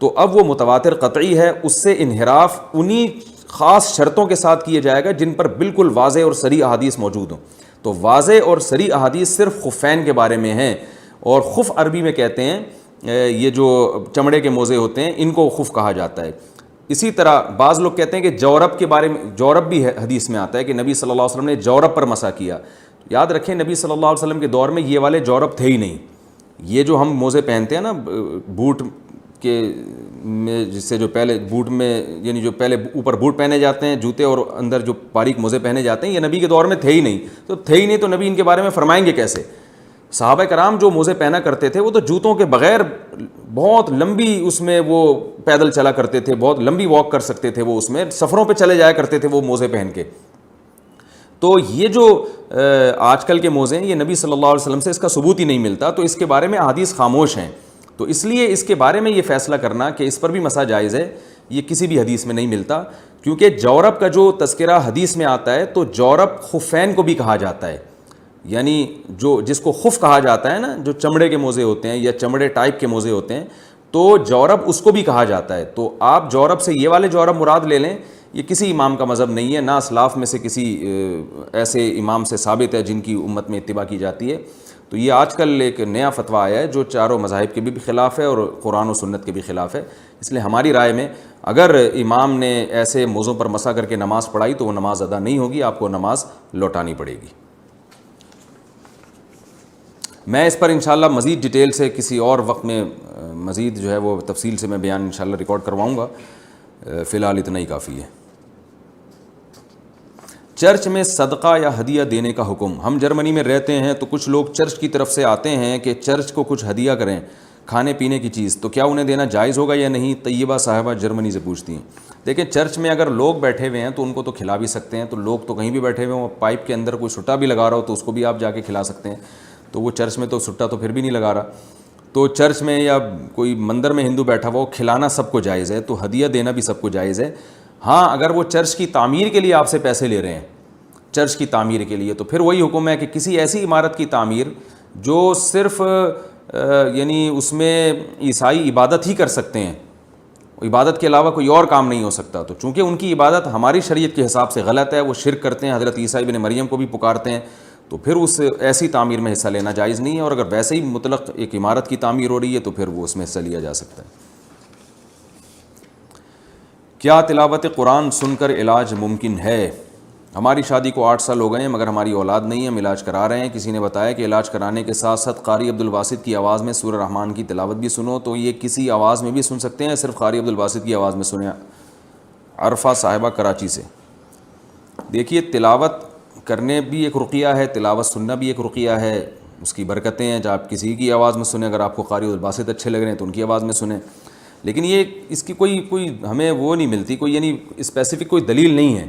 تو اب وہ متواتر قطعی ہے. اس سے انحراف انہی خاص شرطوں کے ساتھ کیا جائے گا جن پر بالکل واضح اور صریح احادیث موجود ہوں. تو واضح اور صریح احادیث صرف خفین کے بارے میں ہیں، اور خف عربی میں کہتے ہیں یہ جو چمڑے کے موزے ہوتے ہیں ان کو خف کہا جاتا ہے. اسی طرح بعض لوگ کہتے ہیں کہ جورب کے بارے میں، جورب بھی حدیث میں آتا ہے کہ نبی صلی اللہ علیہ وسلم نے جورب پر مسح کیا. یاد رکھیں نبی صلی اللہ علیہ وسلم کے دور میں یہ والے جورب تھے ہی نہیں. یہ جو ہم موزے پہنتے ہیں نا بوٹ کے میں، جس سے جو پہلے بوٹ میں یعنی جو پہلے اوپر بوٹ پہنے جاتے ہیں جوتے اور اندر جو باریک موزے پہنے جاتے ہیں، یہ نبی کے دور میں تھے ہی نہیں. تو نبی ان کے بارے میں فرمائیں گے کیسے؟ صحابہ کرام جو موزے پہنا کرتے تھے وہ تو جوتوں کے بغیر بہت لمبی اس میں وہ پیدل چلا کرتے تھے، بہت لمبی واک کر سکتے تھے، وہ اس میں سفروں پہ چلے جایا کرتے تھے وہ موزے پہن کے. تو یہ جو آج کل کے موزے ہیں یہ نبی صلی اللہ علیہ وسلم سے اس کا ثبوت ہی نہیں ملتا، تو اس کے بارے میں احادیث خاموش ہیں. تو اس لیے اس کے بارے میں یہ فیصلہ کرنا کہ اس پر بھی مسح جائز ہے یہ کسی بھی حدیث میں نہیں ملتا، کیونکہ جورب کا جو تذکرہ حدیث میں آتا ہے تو جورب خفین کو بھی کہا جاتا ہے، یعنی جو جس کو خف کہا جاتا ہے نا، جو چمڑے کے موزے ہوتے ہیں یا چمڑے ٹائپ کے موزے ہوتے ہیں، تو جورب اس کو بھی کہا جاتا ہے. تو آپ جورب سے یہ والے جورب مراد لے لیں، یہ کسی امام کا مذہب نہیں ہے، نہ اسلاف میں سے کسی ایسے امام سے ثابت ہے جن کی امت میں اتباع کی جاتی ہے. تو یہ آج کل ایک نیا فتویٰ آیا ہے جو چاروں مذاہب کے بھی خلاف ہے اور قرآن و سنت کے بھی خلاف ہے. اس لیے ہماری رائے میں اگر امام نے ایسے موضوع پر مسح کر کے نماز پڑھائی تو وہ نماز ادا نہیں ہوگی، آپ کو نماز لوٹانی پڑے گی. میں اس پر انشاءاللہ مزید ڈیٹیل سے کسی اور وقت میں مزید جو ہے وہ تفصیل سے میں بیان انشاءاللہ ریکارڈ کرواؤں گا، فی الحال اتنا ہی کافی ہے. چرچ میں صدقہ یا ہدیہ دینے کا حکم. ہم جرمنی میں رہتے ہیں تو کچھ لوگ چرچ کی طرف سے آتے ہیں کہ چرچ کو کچھ ہدیہ کریں، کھانے پینے کی چیز، تو کیا انہیں دینا جائز ہوگا یا نہیں؟ طیبہ صاحبہ جرمنی سے پوچھتی ہیں. دیکھیں چرچ میں اگر لوگ بیٹھے ہوئے ہیں تو ان کو تو کھلا بھی سکتے ہیں، تو لوگ تو کہیں بھی بیٹھے ہوئے ہوں، پائپ کے اندر کوئی سٹا بھی لگا رہا ہو تو اس کو بھی آپ جا کے کھلا سکتے ہیں. تو وہ چرچ میں تو سٹا تو پھر بھی نہیں لگا رہا. تو چرچ میں یا کوئی مندر میں ہندو بیٹھا ہوا، کھلانا سب کو جائز ہے، تو ہدیہ دینا بھی سب کو جائز ہے. ہاں اگر وہ چرچ کی تعمیر کے لیے آپ سے پیسے لے رہے ہیں، چرچ کی تعمیر کے لیے، تو پھر وہی حکم ہے کہ کسی ایسی عمارت کی تعمیر جو صرف یعنی اس میں عیسائی عبادت ہی کر سکتے ہیں، عبادت کے علاوہ کوئی اور کام نہیں ہو سکتا، تو چونکہ ان کی عبادت ہماری شریعت کے حساب سے غلط ہے، وہ شرک کرتے ہیں، حضرت عیسیٰ ابن مریم کو بھی پکارتے ہیں، تو پھر اس ایسی تعمیر میں حصہ لینا جائز نہیں ہے، اور اگر ویسے ہی مطلق ایک عمارت کی تعمیر ہو رہی ہے تو پھر وہ اس میں حصہ لیا جا سکتا ہے۔ کیا تلاوت قرآن سن کر علاج ممکن ہے؟ ہماری شادی کو 8 سال ہو گئے ہیں مگر ہماری اولاد نہیں ہے، ہم علاج کرا رہے ہیں، کسی نے بتایا کہ علاج کرانے کے ساتھ ساتھ قاری عبدالباسط کی آواز میں سورہ رحمان کی تلاوت بھی سنو، تو یہ کسی آواز میں بھی سن سکتے ہیں، صرف قاری عبدالباسط کی آواز میں سنیں؟ عرفہ صاحبہ کراچی سے۔ دیکھیے، تلاوت کرنے بھی ایک رقیہ ہے، تلاوت سننا بھی ایک رقیہ ہے، اس کی برکتیں ہیں، جب آپ کسی کی آواز میں سنیں، اگر آپ کو قاری عبدالباسط اچھے لگ رہے ہیں تو ان کی آواز میں سنیں، لیکن یہ اس کی کوئی ہمیں وہ نہیں ملتی، کوئی یعنی اسپیسیفک کوئی دلیل نہیں ہے۔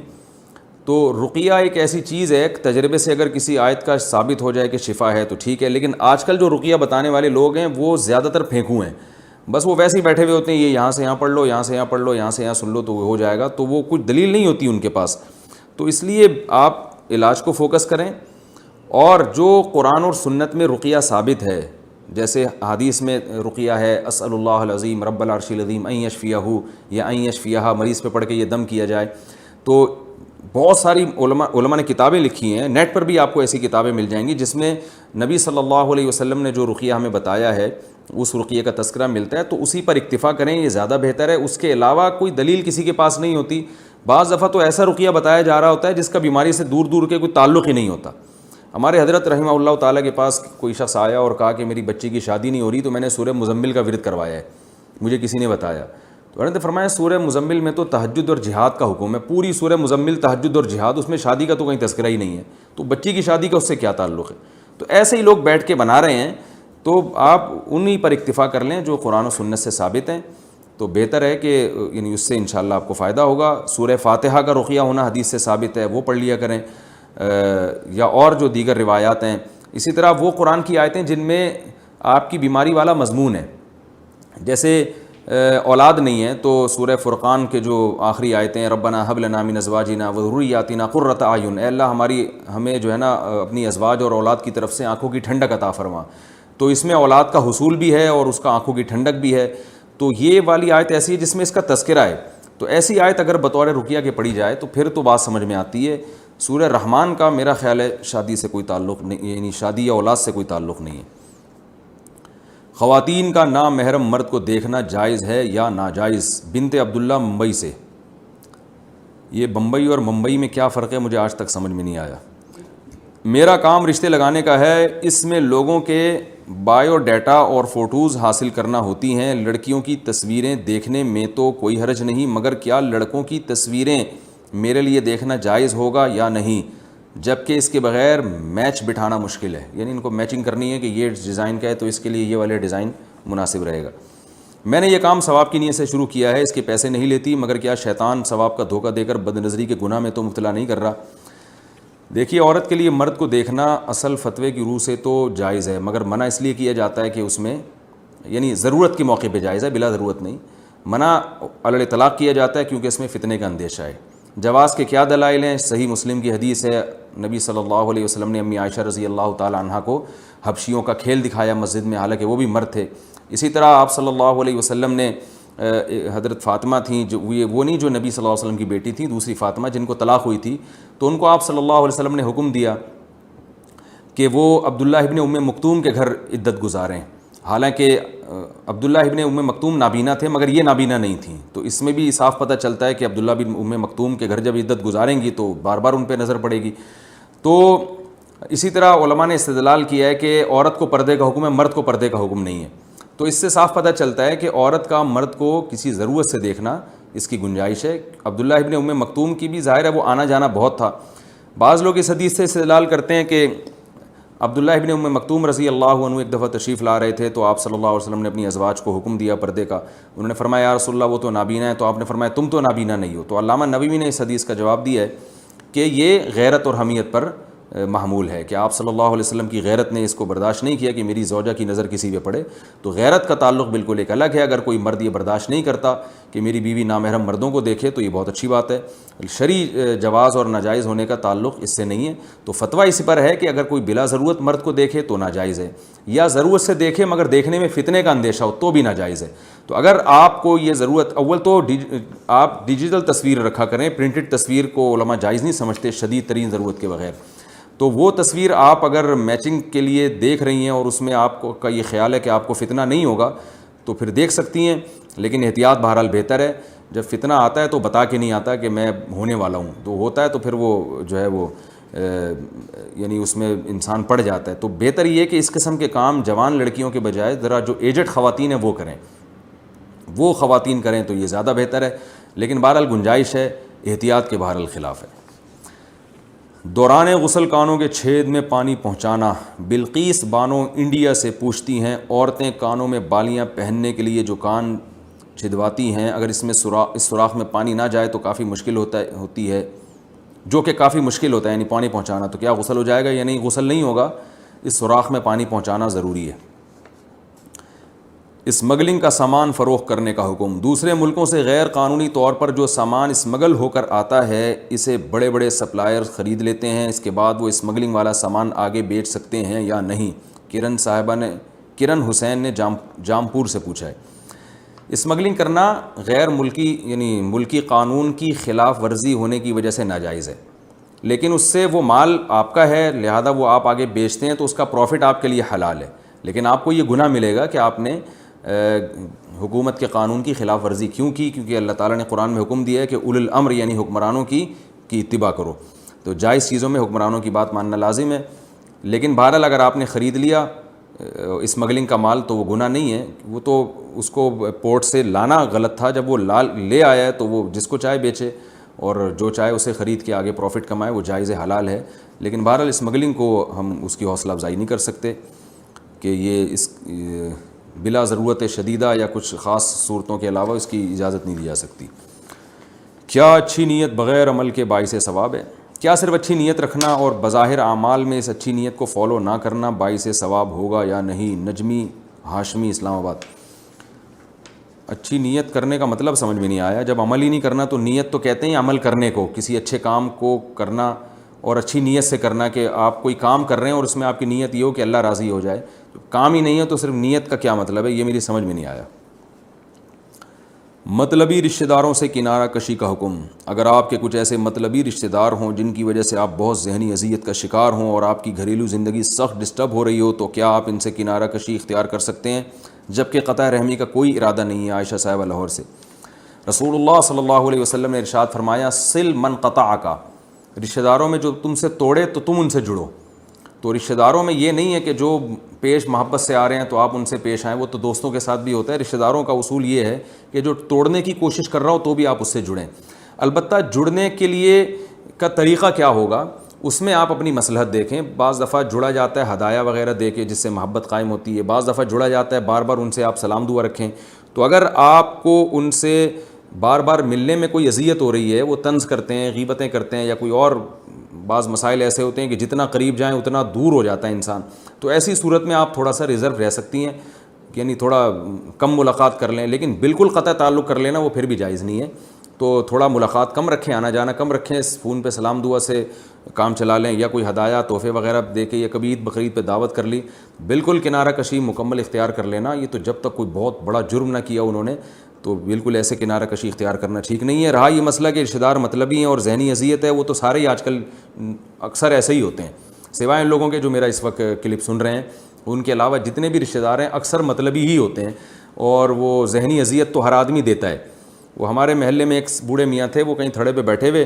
تو رقیہ ایک ایسی چیز ہے، ایک تجربے سے اگر کسی آیت کا ثابت ہو جائے کہ شفا ہے تو ٹھیک ہے، لیکن آج کل جو رقیہ بتانے والے لوگ ہیں وہ زیادہ تر پھینکو ہیں، بس وہ ویسے ہی بیٹھے ہوئے ہوتے ہیں، یہ یہاں سے یہاں پڑھ لو، یہاں سے یہاں پڑھ لو، یہاں سے یہاں سن لو تو ہو جائے گا، تو وہ کچھ دلیل نہیں ہوتی ان کے پاس، تو اس لیے آپ علاج کو فوکس کریں، اور جو قرآن اور سنت میں رقیہ ثابت ہے، جیسے حدیث میں رقیہ ہے اسأل اللہ العظیم رب العرش العظیم ان یشفیہ یا ان یشفیہا، مریض پہ پڑھ کے یہ دم کیا جائے، تو بہت ساری علماء نے کتابیں لکھی ہیں، نیٹ پر بھی آپ کو ایسی کتابیں مل جائیں گی جس میں نبی صلی اللہ علیہ وسلم نے جو رقیہ ہمیں بتایا ہے اس رقیہ کا تذکرہ ملتا ہے، تو اسی پر اکتفا کریں، یہ زیادہ بہتر ہے، اس کے علاوہ کوئی دلیل کسی کے پاس نہیں ہوتی۔ بعض دفعہ تو ایسا رقیہ بتایا جا رہا ہوتا ہے جس کا بیماری سے دور دور کے کوئی تعلق ہی نہیں ہوتا۔ ہمارے حضرت رحمہ اللہ تعالیٰ کے پاس کوئی شخص آیا اور کہا کہ میری بچی کی شادی نہیں ہو رہی، تو میں نے سورہ مزمل کا ورد کروایا ہے، مجھے کسی نے بتایا، تو انہوں نے فرمایا سورہ مزمل میں تو تہجد اور جہاد کا حکم ہے، پوری سورہ مزمل تہجد اور جہاد، اس میں شادی کا تو کہیں تذکرہ ہی نہیں ہے، تو بچی کی شادی کا اس سے کیا تعلق ہے؟ تو ایسے ہی لوگ بیٹھ کے بنا رہے ہیں، تو آپ انہی پر اکتفا کر لیں جو قرآن و سنت سے ثابت ہیں، تو بہتر ہے کہ یعنی اس سے انشاءاللہ آپ کو فائدہ ہوگا۔ سورہ فاتحہ کا رقیہ ہونا حدیث سے ثابت ہے، وہ پڑھ لیا کریں، یا اور جو دیگر روایات ہیں۔ اسی طرح وہ قرآن کی آیتیں جن میں آپ کی بیماری والا مضمون ہے، جیسے اولاد نہیں ہے تو سورہ فرقان کے جو آخری آیتیں ہیں ربنا ھب لنا من ازواجنا وذرریاتنا قرۃ اعین، اے اللہ ہمیں جو ہے نا اپنی ازواج اور اولاد کی طرف سے آنکھوں کی ٹھنڈک عطا فرما، تو اس میں اولاد کا حصول بھی ہے اور اس کا آنکھوں کی ٹھنڈک بھی ہے، تو یہ والی آیت ایسی ہے جس میں اس کا تذکرہ ہے، تو ایسی آیت اگر بطور رقیہ کے پڑھی جائے تو پھر تو بات سمجھ میں آتی ہے۔ سورہ رحمان کا میرا خیال ہے شادی سے کوئی تعلق نہیں، یعنی شادی یا اولاد سے کوئی تعلق نہیں ہے۔ خواتین کا نامحرم مرد کو دیکھنا جائز ہے یا ناجائز؟ بنت عبداللہ ممبئی سے۔ یہ بمبئی اور ممبئی میں کیا فرق ہے مجھے آج تک سمجھ میں نہیں آیا۔ میرا کام رشتے لگانے کا ہے، اس میں لوگوں کے بایو ڈیٹا اور فوٹوز حاصل کرنا ہوتی ہیں، لڑکیوں کی تصویریں دیکھنے میں تو کوئی حرج نہیں، مگر کیا لڑکوں کی تصویریں میرے لیے دیکھنا جائز ہوگا یا نہیں، جبکہ اس کے بغیر میچ بٹھانا مشکل ہے، یعنی ان کو میچنگ کرنی ہے کہ یہ ڈیزائن کا ہے تو اس کے لیے یہ والے ڈیزائن مناسب رہے گا۔ میں نے یہ کام ثواب کی نیت سے شروع کیا ہے، اس کے پیسے نہیں لیتی، مگر کیا شیطان ثواب کا دھوکہ دے کر بد نظری کے گناہ میں تو مبتلا نہیں کر رہا؟ دیکھیے، عورت کے لیے مرد کو دیکھنا اصل فتوے کی روح سے تو جائز ہے، مگر منع اس لیے کیا جاتا ہے کہ اس میں یعنی ضرورت کے موقع پہ جائز ہے، بلا ضرورت نہیں۔ منع علی الاطلاق کیا جاتا ہے کیونکہ اس میں فتنے کا اندیشہ ہے۔ جواز کے کیا دلائل ہیں؟ صحیح مسلم کی حدیث ہے، نبی صلی اللہ علیہ وسلم نے امی عائشہ رضی اللہ تعالی عنہا کو حبشیوں کا کھیل دکھایا مسجد میں، حالانکہ وہ بھی مرد تھے۔ اسی طرح آپ صلی اللہ علیہ وسلم نے حضرت فاطمہ تھیں، جو وہ نہیں جو نبی صلی اللہ علیہ وسلم کی بیٹی تھی، دوسری فاطمہ جن کو طلاق ہوئی تھی، تو ان کو آپ صلی اللہ علیہ وسلم نے حکم دیا کہ وہ عبداللہ ابن ام مکتوم کے گھر عدت گزاریں، حالانکہ عبداللہ ابن ام مکتوم نابینا تھے مگر یہ نابینا نہیں تھیں، تو اس میں بھی صاف پتہ چلتا ہے کہ عبداللہ بن ام مکتوم کے گھر جب عدت گزاریں گی تو بار بار ان پہ نظر پڑے گی۔ تو اسی طرح علماء نے استدلال کیا ہے کہ عورت کو پردے کا حکم ہے، مرد کو پردے کا حکم نہیں ہے، تو اس سے صاف پتہ چلتا ہے کہ عورت کا مرد کو کسی ضرورت سے دیکھنا اس کی گنجائش ہے۔ عبداللہ ابن ام مکتوم کی بھی ظاہر ہے وہ آنا جانا بہت تھا، بعض لوگ اس حدیث سے استدلال کرتے ہیں کہ عبداللہ ابن ام مکتوم رضی اللہ عنہ ایک دفعہ تشریف لا رہے تھے تو آپ صلی اللہ علیہ وسلم نے اپنی ازواج کو حکم دیا پردے کا، انہوں نے فرمایا یا رسول اللہ وہ تو نابینا ہے، تو آپ نے فرمایا تم تو نابینا نہیں ہو، تو علامہ نووی نے اس حدیث کا جواب دیا ہے کہ یہ غیرت اور حمیت پر محمول ہے کہ آپ صلی اللہ علیہ وسلم کی غیرت نے اس کو برداشت نہیں کیا کہ میری زوجہ کی نظر کسی پہ پڑے. تو غیرت کا تعلق بالکل ایک الگ ہے. اگر کوئی مرد یہ برداشت نہیں کرتا کہ میری بیوی نامحرم مردوں کو دیکھے تو یہ بہت اچھی بات ہے. شرعی جواز اور ناجائز ہونے کا تعلق اس سے نہیں ہے. تو فتویٰ اس پر ہے کہ اگر کوئی بلا ضرورت مرد کو دیکھے تو ناجائز ہے, یا ضرورت سے دیکھے مگر دیکھنے میں فتنے کا اندیشہ ہو تو بھی ناجائز ہے. تو اگر آپ کو یہ ضرورت, اول تو آپ ڈیجیٹل تصویر رکھا کریں, پرنٹڈ تصویر کو علماء جائز نہیں سمجھتے شدید ترین ضرورت کے بغیر. تو وہ تصویر آپ اگر میچنگ کے لیے دیکھ رہی ہیں اور اس میں آپ کو کا یہ خیال ہے کہ آپ کو فتنہ نہیں ہوگا تو پھر دیکھ سکتی ہیں, لیکن احتیاط بہرحال بہتر ہے. جب فتنہ آتا ہے تو بتا کے نہیں آتا کہ میں ہونے والا ہوں, تو ہوتا ہے تو پھر وہ جو ہے وہ یعنی اس میں انسان پڑ جاتا ہے. تو بہتر یہ ہے کہ اس قسم کے کام جوان لڑکیوں کے بجائے ذرا جو ایجڈ خواتین ہیں وہ کریں, وہ خواتین کریں تو یہ زیادہ بہتر ہے. لیکن بہرحال گنجائش ہے, احتیاط کے بہرحال خلاف ہے. دوران غسل کانوں کے چھید میں پانی پہنچانا. بلقیس بانو انڈیا سے پوچھتی ہیں, عورتیں کانوں میں بالیاں پہننے کے لیے جو کان چھدواتی ہیں, اگر اس میں اس سوراخ میں پانی نہ جائے تو کافی مشکل ہوتی ہے, جو کہ کافی مشکل ہوتا ہے یعنی پانی پہنچانا, تو کیا غسل ہو جائے گا یا نہیں؟ غسل نہیں ہوگا, اس سوراخ میں پانی پہنچانا ضروری ہے. اسمگلنگ کا سامان فروخت کرنے کا حکم. دوسرے ملکوں سے غیر قانونی طور پر جو سامان اسمگل ہو کر آتا ہے اسے بڑے بڑے سپلائر خرید لیتے ہیں, اس کے بعد وہ اسمگلنگ والا سامان آگے بیچ سکتے ہیں یا نہیں؟ کرن حسین نے جامپور سے پوچھا ہے. اسمگلنگ کرنا غیر ملکی یعنی ملکی قانون کی خلاف ورزی ہونے کی وجہ سے ناجائز ہے, لیکن اس سے وہ مال آپ کا ہے لہذا وہ آپ آگے بیچتے ہیں تو اس کا پروفٹ آپ کے لیے حلال ہے, لیکن آپ کو یہ گناہ ملے گا کہ آپ نے حکومت کے قانون کی خلاف ورزی کیوں کی, کیونکہ اللہ تعالیٰ نے قرآن میں حکم دیا ہے کہ اولو الامر یعنی حکمرانوں کی اتباع کرو. تو جائز چیزوں میں حکمرانوں کی بات ماننا لازم ہے. لیکن بہرحال اگر آپ نے خرید لیا اسمگلنگ کا مال تو وہ گناہ نہیں ہے, وہ تو اس کو پورٹ سے لانا غلط تھا, جب وہ لے آیا ہے تو وہ جس کو چاہے بیچے اور جو چاہے اسے خرید کے آگے پروفٹ کمائے, وہ جائز حلال ہے. لیکن بہرحال اسمگلنگ کو ہم اس کی حوصلہ افزائی نہیں کر سکتے کہ یہ اس بلا ضرورت شدیدہ یا کچھ خاص صورتوں کے علاوہ اس کی اجازت نہیں دی جا سکتی. کیا اچھی نیت بغیر عمل کے باعث ثواب ہے؟ کیا صرف اچھی نیت رکھنا اور بظاہر اعمال میں اس اچھی نیت کو فالو نہ کرنا باعث ثواب ہوگا یا نہیں؟ نجمی ہاشمی اسلام آباد. اچھی نیت کرنے کا مطلب سمجھ میں نہیں آیا. جب عمل ہی نہیں کرنا تو نیت تو کہتے ہیں عمل کرنے کو, کسی اچھے کام کو کرنا اور اچھی نیت سے کرنا, کہ آپ کوئی کام کر رہے ہیں اور اس میں آپ کی نیت یہ ہو کہ اللہ راضی ہو جائے. کام ہی نہیں ہے تو صرف نیت کا کیا مطلب ہے, یہ میری سمجھ میں نہیں آیا. مطلبی رشتہ داروں سے کنارہ کشی کا حکم. اگر آپ کے کچھ ایسے مطلبی رشتہ دار ہوں جن کی وجہ سے آپ بہت ذہنی اذیت کا شکار ہوں اور آپ کی گھریلو زندگی سخت ڈسٹرب ہو رہی ہو, تو کیا آپ ان سے کنارہ کشی اختیار کر سکتے ہیں جبکہ قطع رحمی کا کوئی ارادہ نہیں ہے؟ عائشہ صاحبہ لاہور سے. رسول اللہ صلی اللہ علیہ وسلم نے ارشاد فرمایا, سل من قطعک, رشتہ داروں میں جو تم سے توڑے تو تم ان سے جڑو. تو رشتہ داروں میں یہ نہیں ہے کہ جو پیش محبت سے آ رہے ہیں تو آپ ان سے پیش آئیں, وہ تو دوستوں کے ساتھ بھی ہوتا ہے. رشتہ داروں کا اصول یہ ہے کہ جو توڑنے کی کوشش کر رہا ہو تو بھی آپ اس سے جڑیں. البتہ جڑنے کے لیے کا طریقہ کیا ہوگا اس میں آپ اپنی مصلحت دیکھیں. بعض دفعہ جڑا جاتا ہے ہدایہ وغیرہ دے کے جس سے محبت قائم ہوتی ہے, بعض دفعہ جڑا جاتا ہے بار بار ان سے آپ سلام دعا رکھیں. تو اگر آپ کو ان سے بار بار ملنے میں کوئی اذیت ہو رہی ہے, وہ طنز کرتے ہیں, غیبتیں کرتے ہیں, یا کوئی اور بعض مسائل ایسے ہوتے ہیں کہ جتنا قریب جائیں اتنا دور ہو جاتا ہے انسان, تو ایسی صورت میں آپ تھوڑا سا ریزرو رہ سکتی ہیں, یعنی تھوڑا کم ملاقات کر لیں. لیکن بالکل قطع تعلق کر لینا وہ پھر بھی جائز نہیں ہے. تو تھوڑا ملاقات کم رکھیں, آنا جانا کم رکھیں, فون پہ سلام دعا سے کام چلا لیں, یا کوئی ہدایہ تحفے وغیرہ دے کے, یا کبھی عید بقرعید پہ دعوت کر لی. بالکل کنارہ کشی مکمل اختیار کر لینا, یہ تو جب تک کوئی بہت بڑا جرم نہ کیا انہوں نے, تو بالکل ایسے کنارہ کشی اختیار کرنا ٹھیک نہیں ہے. رہا یہ مسئلہ کہ رشتہ دار مطلبی ہیں اور ذہنی اذیت ہے, وہ تو سارے ہی آج کل اکثر ایسے ہی ہوتے ہیں, سوائے ان لوگوں کے جو میرا اس وقت کلپ سن رہے ہیں. ان کے علاوہ جتنے بھی رشتہ دار ہیں اکثر مطلبی ہی ہوتے ہیں, اور وہ ذہنی اذیت تو ہر آدمی دیتا ہے. وہ ہمارے محلے میں ایک بوڑھے میاں تھے, وہ کہیں تھڑے پہ بیٹھے ہوئے,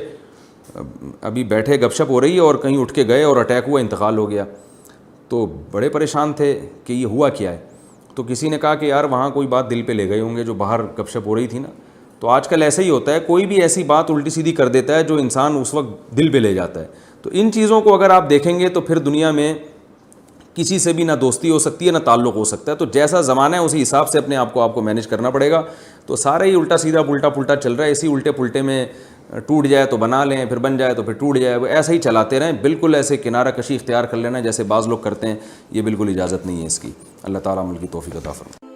ابھی بیٹھے گپ شپ ہو رہی ہے اور کہیں اٹھ کے گئے اور اٹیک ہوا, انتقال ہو گیا. تو بڑے پریشان تھے کہ یہ ہوا کیا ہے. تو کسی نے کہا کہ یار وہاں کوئی بات دل پہ لے گئے ہوں گے جو باہر گپ شپ ہو رہی تھی نا. تو آج کل ایسا ہی ہوتا ہے, کوئی بھی ایسی بات الٹی سیدھی کر دیتا ہے جو انسان اس وقت دل پہ لے جاتا ہے. تو ان چیزوں کو اگر آپ دیکھیں گے تو پھر دنیا میں کسی سے بھی نہ دوستی ہو سکتی ہے نہ تعلق ہو سکتا ہے. تو جیسا زمانہ ہے اسی حساب سے اپنے آپ کو مینیج کرنا پڑے گا. تو سارا ہی الٹا سیدھا الٹا پلٹا چل رہا ہے, اسی الٹے پلٹے میں ٹوٹ جائے تو بنا لیں، پھر بن جائے تو پھر ٹوٹ جائے، وہ ایسا ہی چلاتے رہیں. بالکل ایسے کنارہ کشی اختیار کر لینا جیسے بعض لوگ کرتے ہیں، یہ بالکل اجازت نہیں ہے اس کی. اللہ تعالیٰ عمل کی توفیق عطا فرمائے.